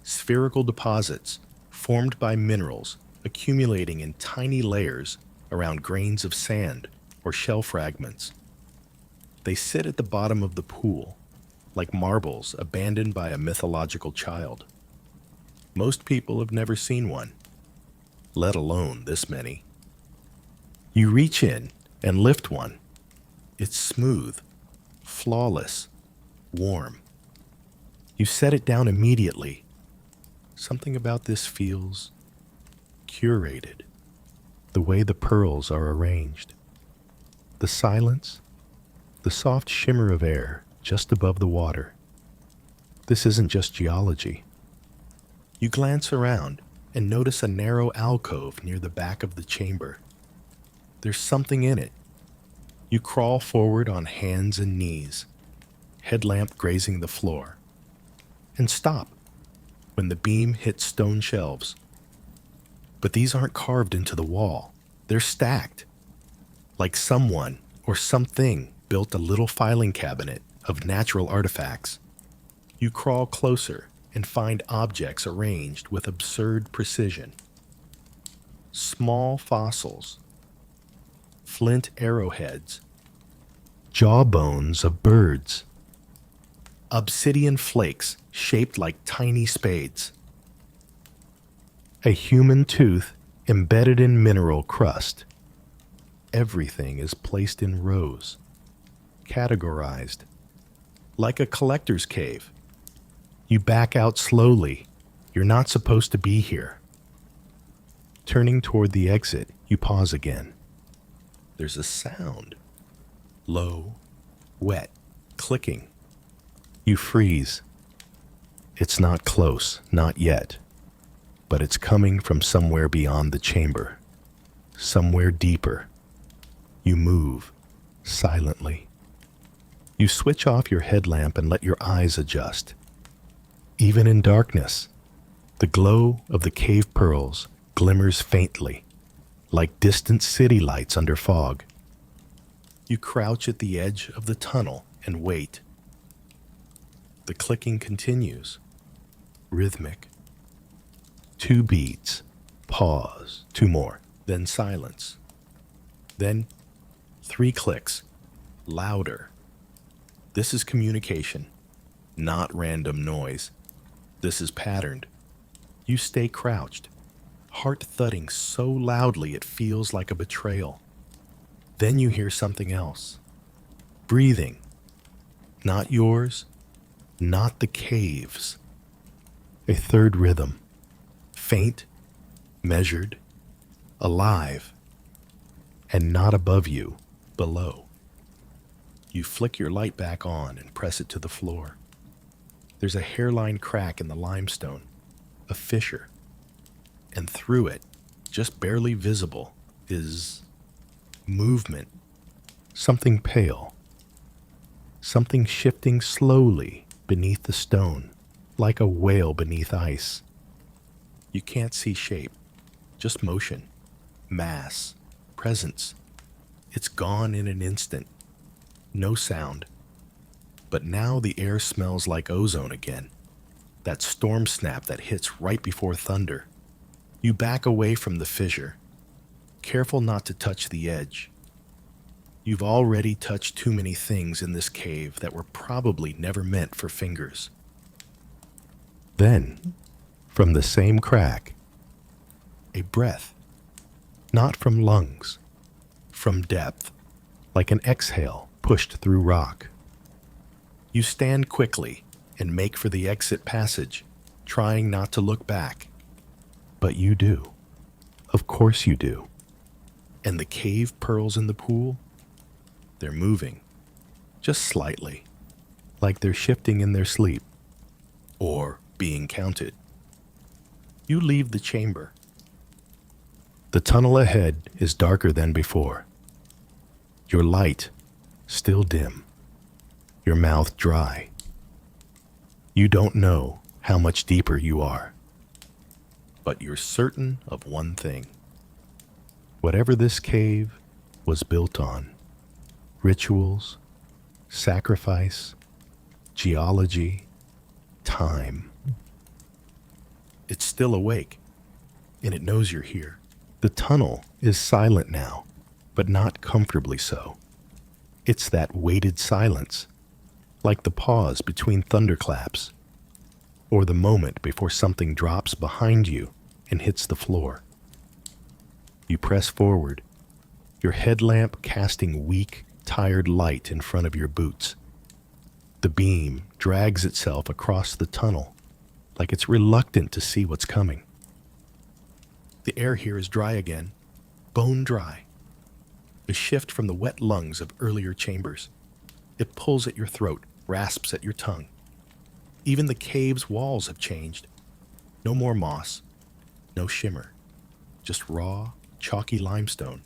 spherical deposits formed by minerals accumulating in tiny layers around grains of sand or shell fragments. They sit at the bottom of the pool, like marbles abandoned by a mythological child. Most people have never seen one, let alone this many. You reach in and lift one. It's smooth, flawless, warm. You set it down immediately. Something about this feels curated, the way the pearls are arranged. The silence, the soft shimmer of air just above the water. This isn't just geology. You glance around and notice a narrow alcove near the back of the chamber. There's something in it. You crawl forward on hands and knees, headlamp grazing the floor, and stop when the beam hits stone shelves. But these aren't carved into the wall. They're stacked, like someone or something built a little filing cabinet of natural artifacts. You crawl closer and find objects arranged with absurd precision. Small fossils, flint arrowheads, jawbones of birds, obsidian flakes shaped like tiny spades, a human tooth embedded in mineral crust. Everything is placed in rows, categorized, like a collector's cave. You back out slowly. You're not supposed to be here. Turning toward the exit, you pause again. There's a sound. Low, wet, clicking. You freeze. It's not close, not yet. But it's coming from somewhere beyond the chamber. Somewhere deeper. You move, silently. You switch off your headlamp and let your eyes adjust. Even in darkness, the glow of the cave pearls glimmers faintly, like distant city lights under fog. You crouch at the edge of the tunnel and wait. The clicking continues, rhythmic. 2 beats, pause, 2 more, then silence. Then 3 clicks, louder. This is communication, not random noise. This is patterned. You stay crouched, heart thudding so loudly it feels like a betrayal. Then you hear something else. Breathing. Not yours, not the cave's. A third rhythm. Faint, measured, alive, and not above you, below. You flick your light back on and press it to the floor. There's a hairline crack in the limestone, a fissure, and through it, just barely visible, is movement. Something pale. Something shifting slowly beneath the stone, like a whale beneath ice. You can't see shape, just motion, mass, presence. It's gone in an instant. No sound. But now the air smells like ozone again. That storm snap that hits right before thunder. You back away from the fissure, careful not to touch the edge. You've already touched too many things in this cave that were probably never meant for fingers. Then, from the same crack, a breath. Not from lungs, from depth, like an exhale pushed through rock. You stand quickly and make for the exit passage, trying not to look back. But you do. Of course you do. And the cave pearls in the pool? They're moving, just slightly, like they're shifting in their sleep, or being counted. You leave the chamber. The tunnel ahead is darker than before. Your light, still dim. Your mouth dry. You don't know how much deeper you are. But you're certain of one thing. Whatever this cave was built on, rituals, sacrifice, geology, time, it's still awake, and it knows you're here. The tunnel is silent now, but not comfortably so. It's that weighted silence, like the pause between thunderclaps, or the moment before something drops behind you and hits the floor. You press forward, your headlamp casting weak, tired light in front of your boots. The beam drags itself across the tunnel, like it's reluctant to see what's coming. The air here is dry again, bone dry. A shift from the wet lungs of earlier chambers. It pulls at your throat, rasps at your tongue. Even the cave's walls have changed. No more moss. No shimmer, just raw, chalky limestone,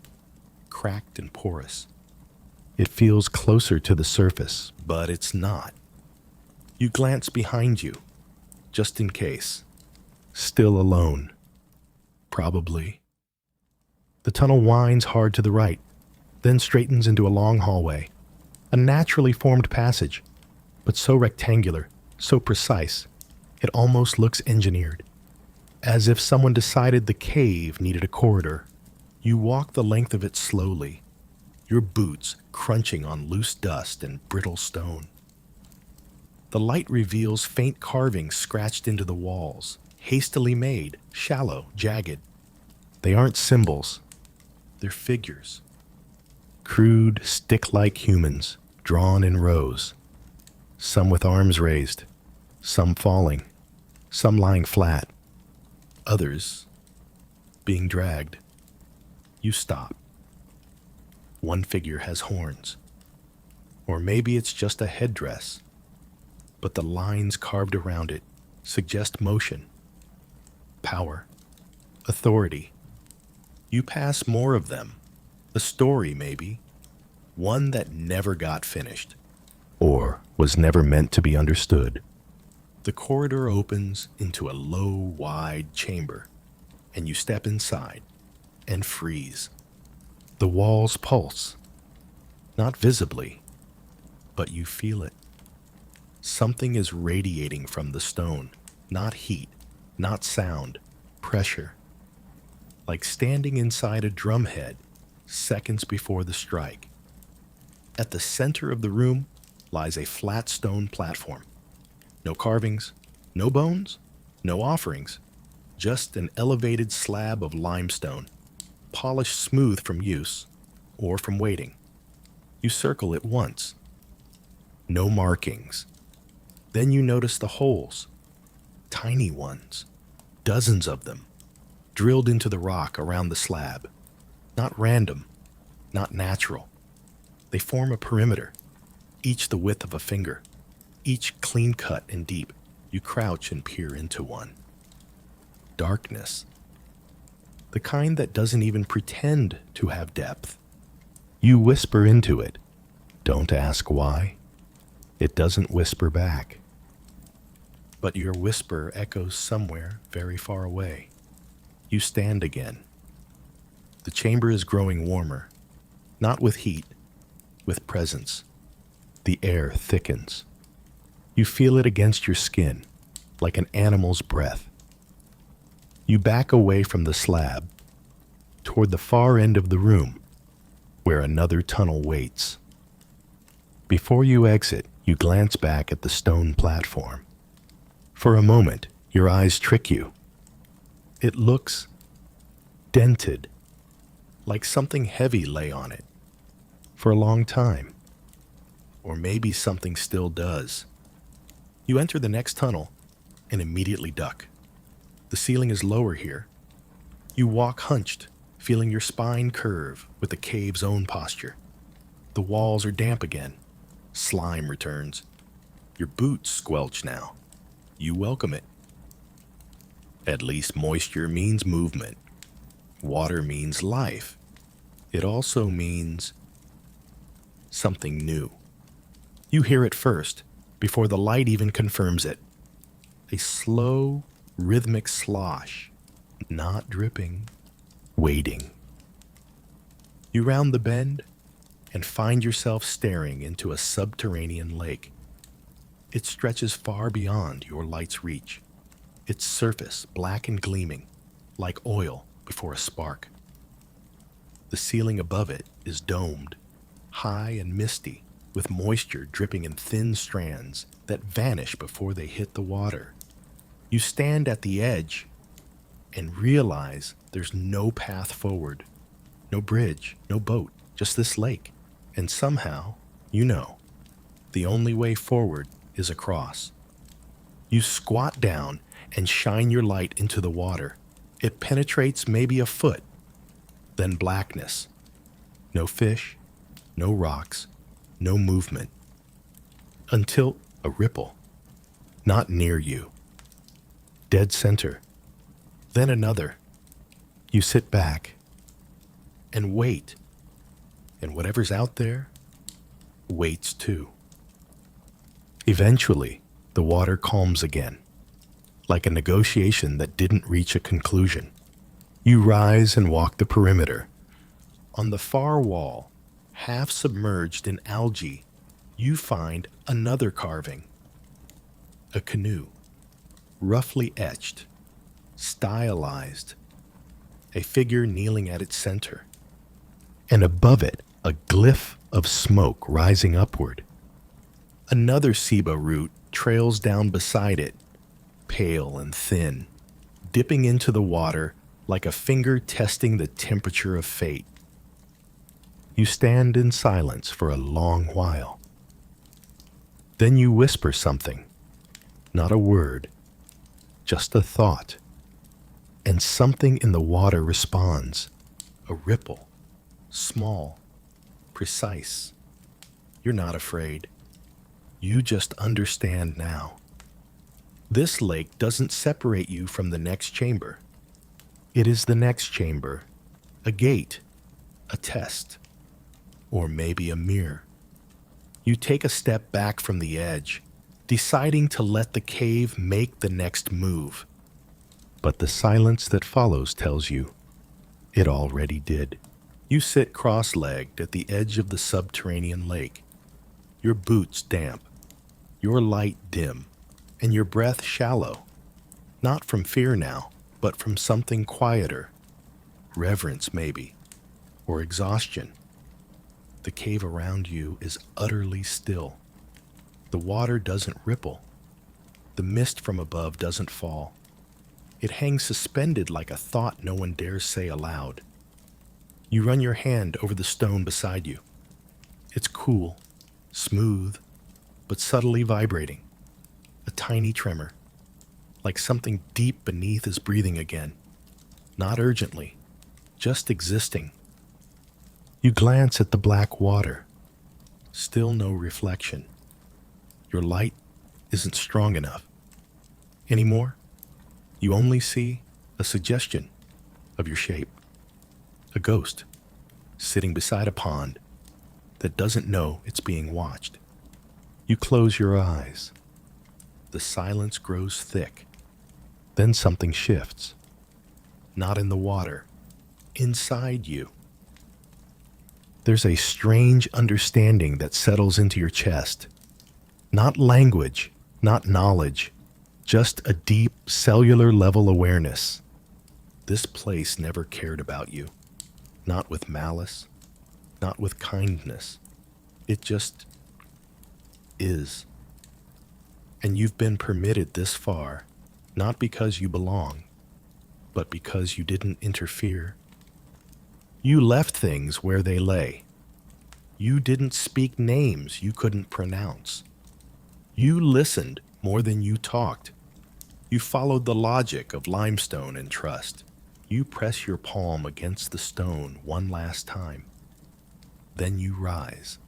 cracked and porous. It feels closer to the surface, but it's not. You glance behind you, just in case. Still alone. Probably. The tunnel winds hard to the right, then straightens into a long hallway. A naturally formed passage, but so rectangular, so precise, it almost looks engineered. As if someone decided the cave needed a corridor. You walk the length of it slowly, your boots crunching on loose dust and brittle stone. The light reveals faint carvings scratched into the walls, hastily made, shallow, jagged. They aren't symbols, they're figures. Crude, stick-like humans, drawn in rows. Some with arms raised, some falling, some lying flat, others being dragged. You stop. One figure has horns. Or maybe it's just a headdress, but the lines carved around it suggest motion, power, authority. You pass more of them. A story, maybe. One that never got finished. Or was never meant to be understood. The corridor opens into a low, wide chamber, and you step inside and freeze. The walls pulse. Not visibly, but you feel it. Something is radiating from the stone. Not heat, not sound, pressure. Like standing inside a drumhead seconds before the strike. At the center of the room lies a flat stone platform. No carvings, no bones, no offerings, just an elevated slab of limestone, polished smooth from use or from waiting. You circle it once. No markings. Then you notice the holes, tiny ones, dozens of them, drilled into the rock around the slab. Not random, not natural. They form a perimeter, each the width of a finger, each clean cut and deep. You crouch and peer into one. Darkness. The kind that doesn't even pretend to have depth. You whisper into it. Don't ask why. It doesn't whisper back. But your whisper echoes somewhere very far away. You stand again. The chamber is growing warmer, not with heat, with presence. The air thickens. You feel it against your skin, like an animal's breath. You back away from the slab, toward the far end of the room, where another tunnel waits. Before you exit, you glance back at the stone platform. For a moment, your eyes trick you. It looks dented, like something heavy lay on it, for a long time. Or maybe something still does. You enter the next tunnel and immediately duck. The ceiling is lower here. You walk hunched, feeling your spine curve with the cave's own posture. The walls are damp again. Slime returns. Your boots squelch now. You welcome it. At least moisture means movement. Water means life. It also means something new. You hear it first, before the light even confirms it. A slow, rhythmic slosh, not dripping, waiting. You round the bend and find yourself staring into a subterranean lake. It stretches far beyond your light's reach, its surface black and gleaming, like oil before a spark. The ceiling above it is domed, high and misty, with moisture dripping in thin strands that vanish before they hit the water. You stand at the edge and realize there's no path forward, no bridge, no boat, just this lake. And somehow, you know, the only way forward is across. You squat down and shine your light into the water. It penetrates maybe a foot, then blackness. No fish, no rocks, no movement. Until a ripple, not near you. Dead center. Then another, You sit back and wait, and whatever's out there waits too. Eventually, the water calms again, like a negotiation that didn't reach a conclusion. You rise and walk the perimeter. On the far wall, half submerged in algae, you find another carving. A canoe, roughly etched, stylized, a figure kneeling at its center, and above it, a glyph of smoke rising upward. Another ceiba root trails down beside it, pale and thin, dipping into the water like a finger testing the temperature of fate. You stand in silence for a long while. Then you whisper something, not a word, just a thought, and something in the water responds, a ripple, small, precise. You're not afraid. You just understand now. This lake doesn't separate you from the next chamber. It is the next chamber, a gate, a test, or maybe a mirror. You take a step back from the edge, deciding to let the cave make the next move. But the silence that follows tells you it already did. You sit cross-legged at the edge of the subterranean lake, your boots damp, your light dim, and your breath shallow, not from fear now, but from something quieter, reverence maybe, or exhaustion. The cave around you is utterly still. The water doesn't ripple. The mist from above doesn't fall. It hangs suspended like a thought no one dares say aloud. You run your hand over the stone beside you. It's cool, smooth, but subtly vibrating. A tiny tremor, like something deep beneath is breathing again. Not urgently, just existing. You glance at the black water. Still no reflection. Your light isn't strong enough. Anymore, you only see a suggestion of your shape. A ghost sitting beside a pond that doesn't know it's being watched. You close your eyes. The silence grows thick. Then something shifts. Not in the water, inside you. There's a strange understanding that settles into your chest. Not language, not knowledge, just a deep cellular level awareness. This place never cared about you. Not with malice, not with kindness. It just is. And you've been permitted this far, not because you belong, but because you didn't interfere. You left things where they lay. You didn't speak names you couldn't pronounce. You listened more than you talked. You followed the logic of limestone and trust. You press your palm against the stone one last time. Then you rise.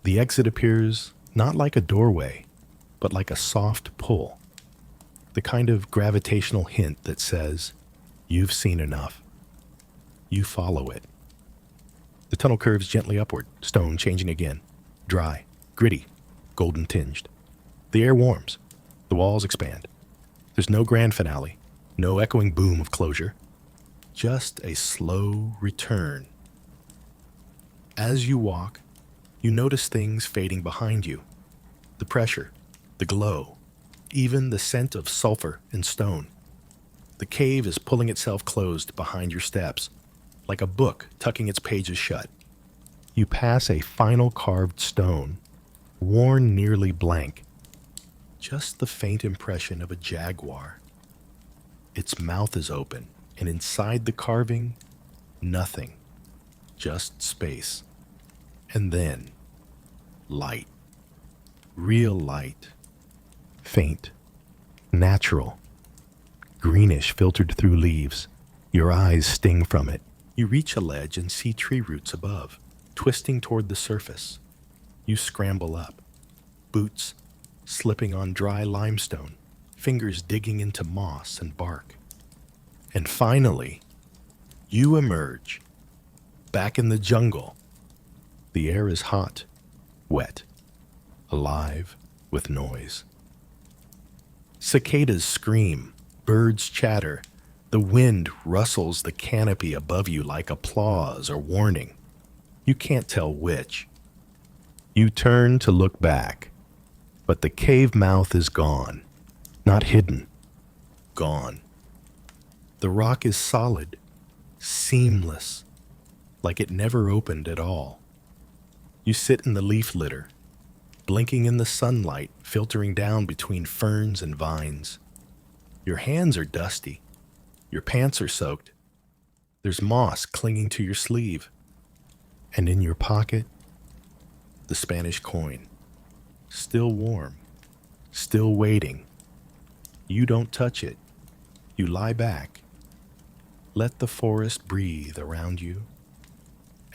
The exit appears not like a doorway, but like a soft pull. The kind of gravitational hint that says, you've seen enough. You follow it. The tunnel curves gently upward, stone changing again. Dry, gritty, golden tinged. The air warms. The walls expand. There's no grand finale, no echoing boom of closure. Just a slow return. As you walk, you notice things fading behind you. The pressure, the glow, even the scent of sulfur and stone. The cave is pulling itself closed behind your steps, like a book tucking its pages shut. You pass a final carved stone, worn nearly blank. Just the faint impression of a jaguar. Its mouth is open, and inside the carving, nothing. Just space. And then, light. Real light. Faint. Natural. Greenish filtered through leaves. Your eyes sting from it. You reach a ledge and see tree roots above, twisting toward the surface. You scramble up. Boots slipping on dry limestone, fingers digging into moss and bark. And finally, you emerge, back in the jungle. The air is hot, wet, alive with noise. Cicadas scream, birds chatter, the wind rustles the canopy above you like applause or warning. You can't tell which. You turn to look back, but the cave mouth is gone, not hidden, gone. The rock is solid, seamless, like it never opened at all. You sit in the leaf litter, blinking in the sunlight filtering down between ferns and vines. Your hands are dusty. Your pants are soaked. There's moss clinging to your sleeve. And in your pocket, the Spanish coin, still warm, still waiting. You don't touch it. You lie back. Let the forest breathe around you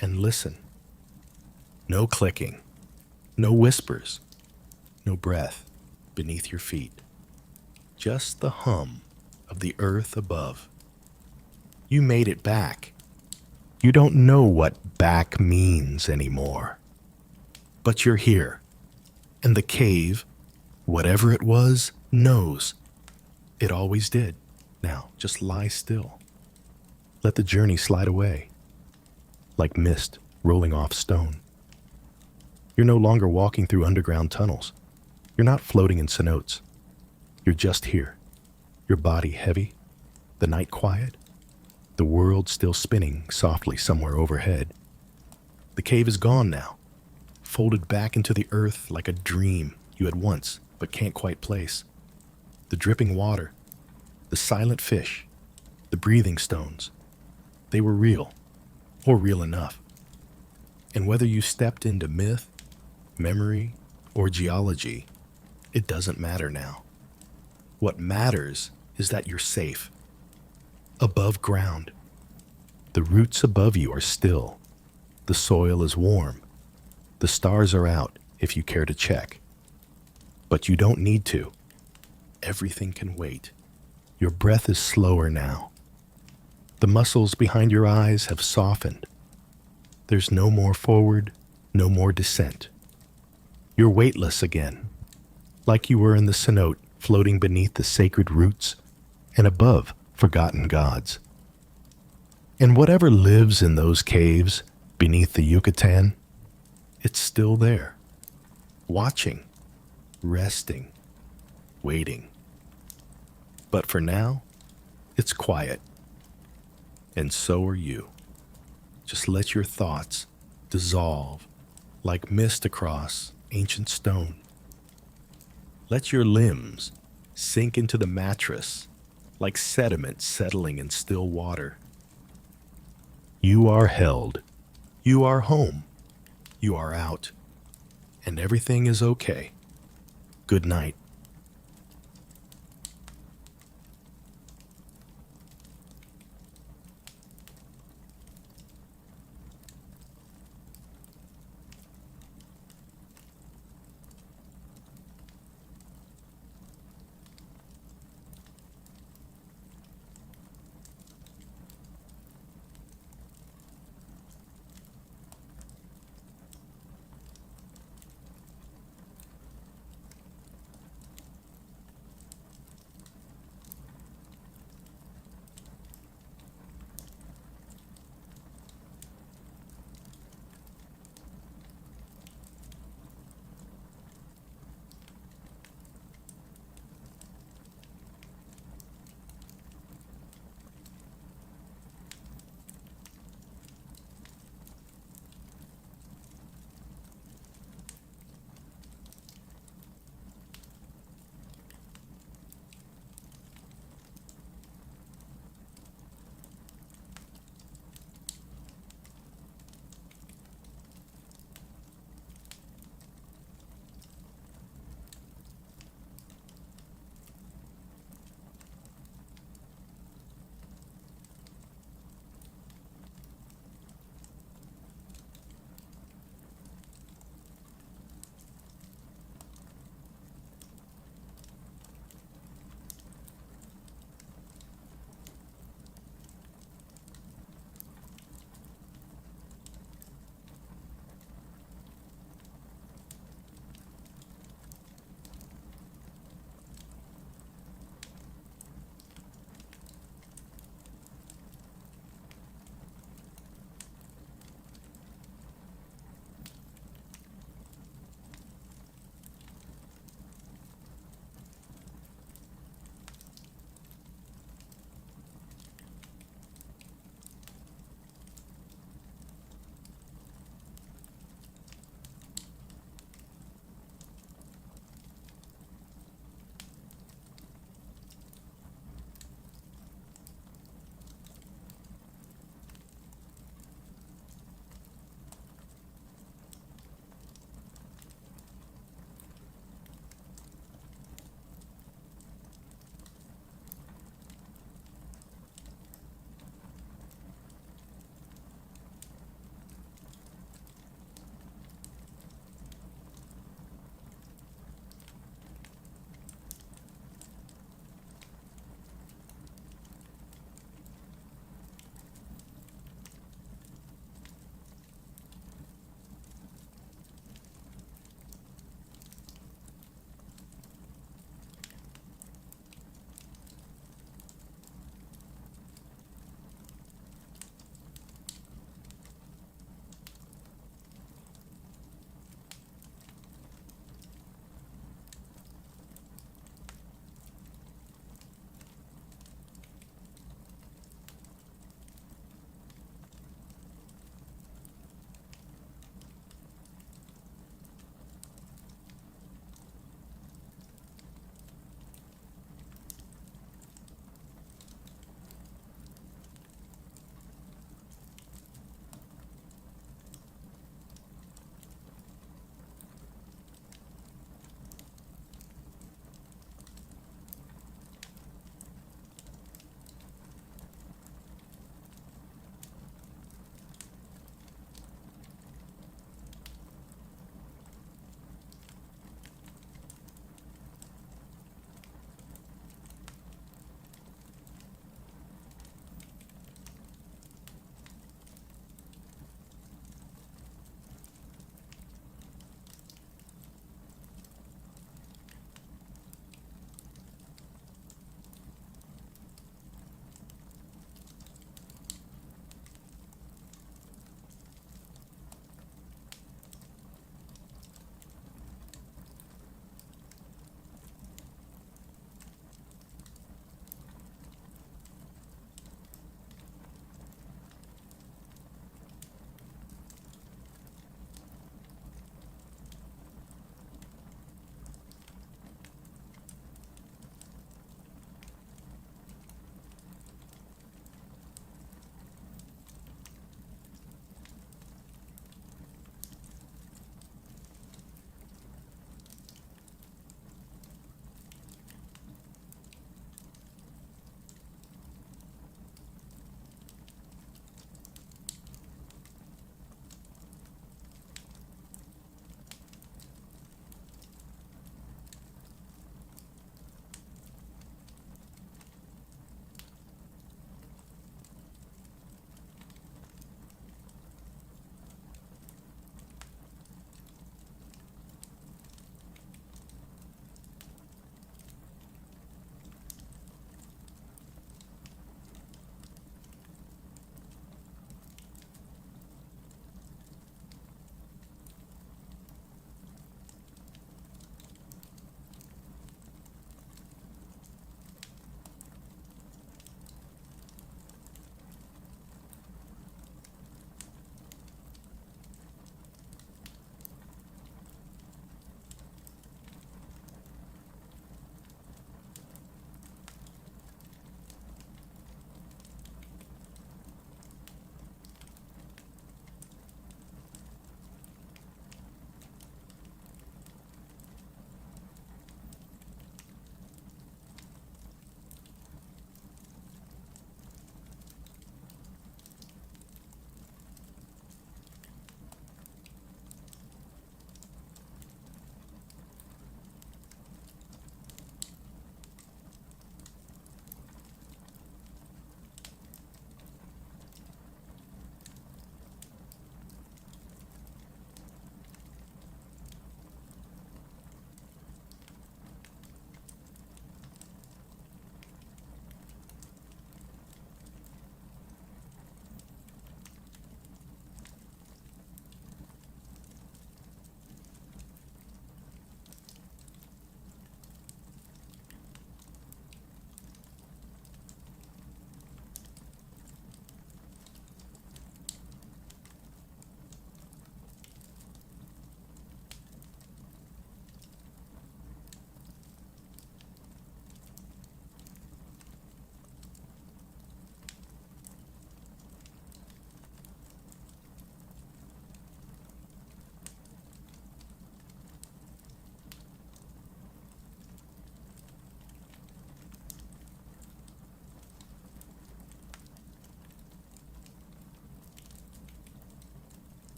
and listen. No clicking, no whispers, no breath beneath your feet. Just the hum of the earth above. You made it back. You don't know what back means anymore. But you're here, and the cave, whatever it was, knows. It always did. Now, just lie still. Let the journey slide away, like mist rolling off stone. You're no longer walking through underground tunnels. You're not floating in cenotes. You're just here, your body heavy, the night quiet, the world still spinning softly somewhere overhead. The cave is gone now, folded back into the earth like a dream you had once but can't quite place. The dripping water, the silent fish, the breathing stones, they were real, or real enough. And whether you stepped into myth, memory, or geology, it doesn't matter now. What matters is that you're safe, above ground. The roots above you are still. The soil is warm. The stars are out if you care to check. But you don't need to. Everything can wait. Your breath is slower now. The muscles behind your eyes have softened. There's no more forward, no more descent. You're weightless again, like you were in the cenote floating beneath the sacred roots and above forgotten gods. And whatever lives in those caves beneath the Yucatán, it's still there, watching, resting, waiting. But for now, it's quiet. And so are you. Just let your thoughts dissolve like mist across ancient stone. Let your limbs sink into the mattress like sediment settling in still water. You are held. You are home. You are out. And everything is okay. Good night.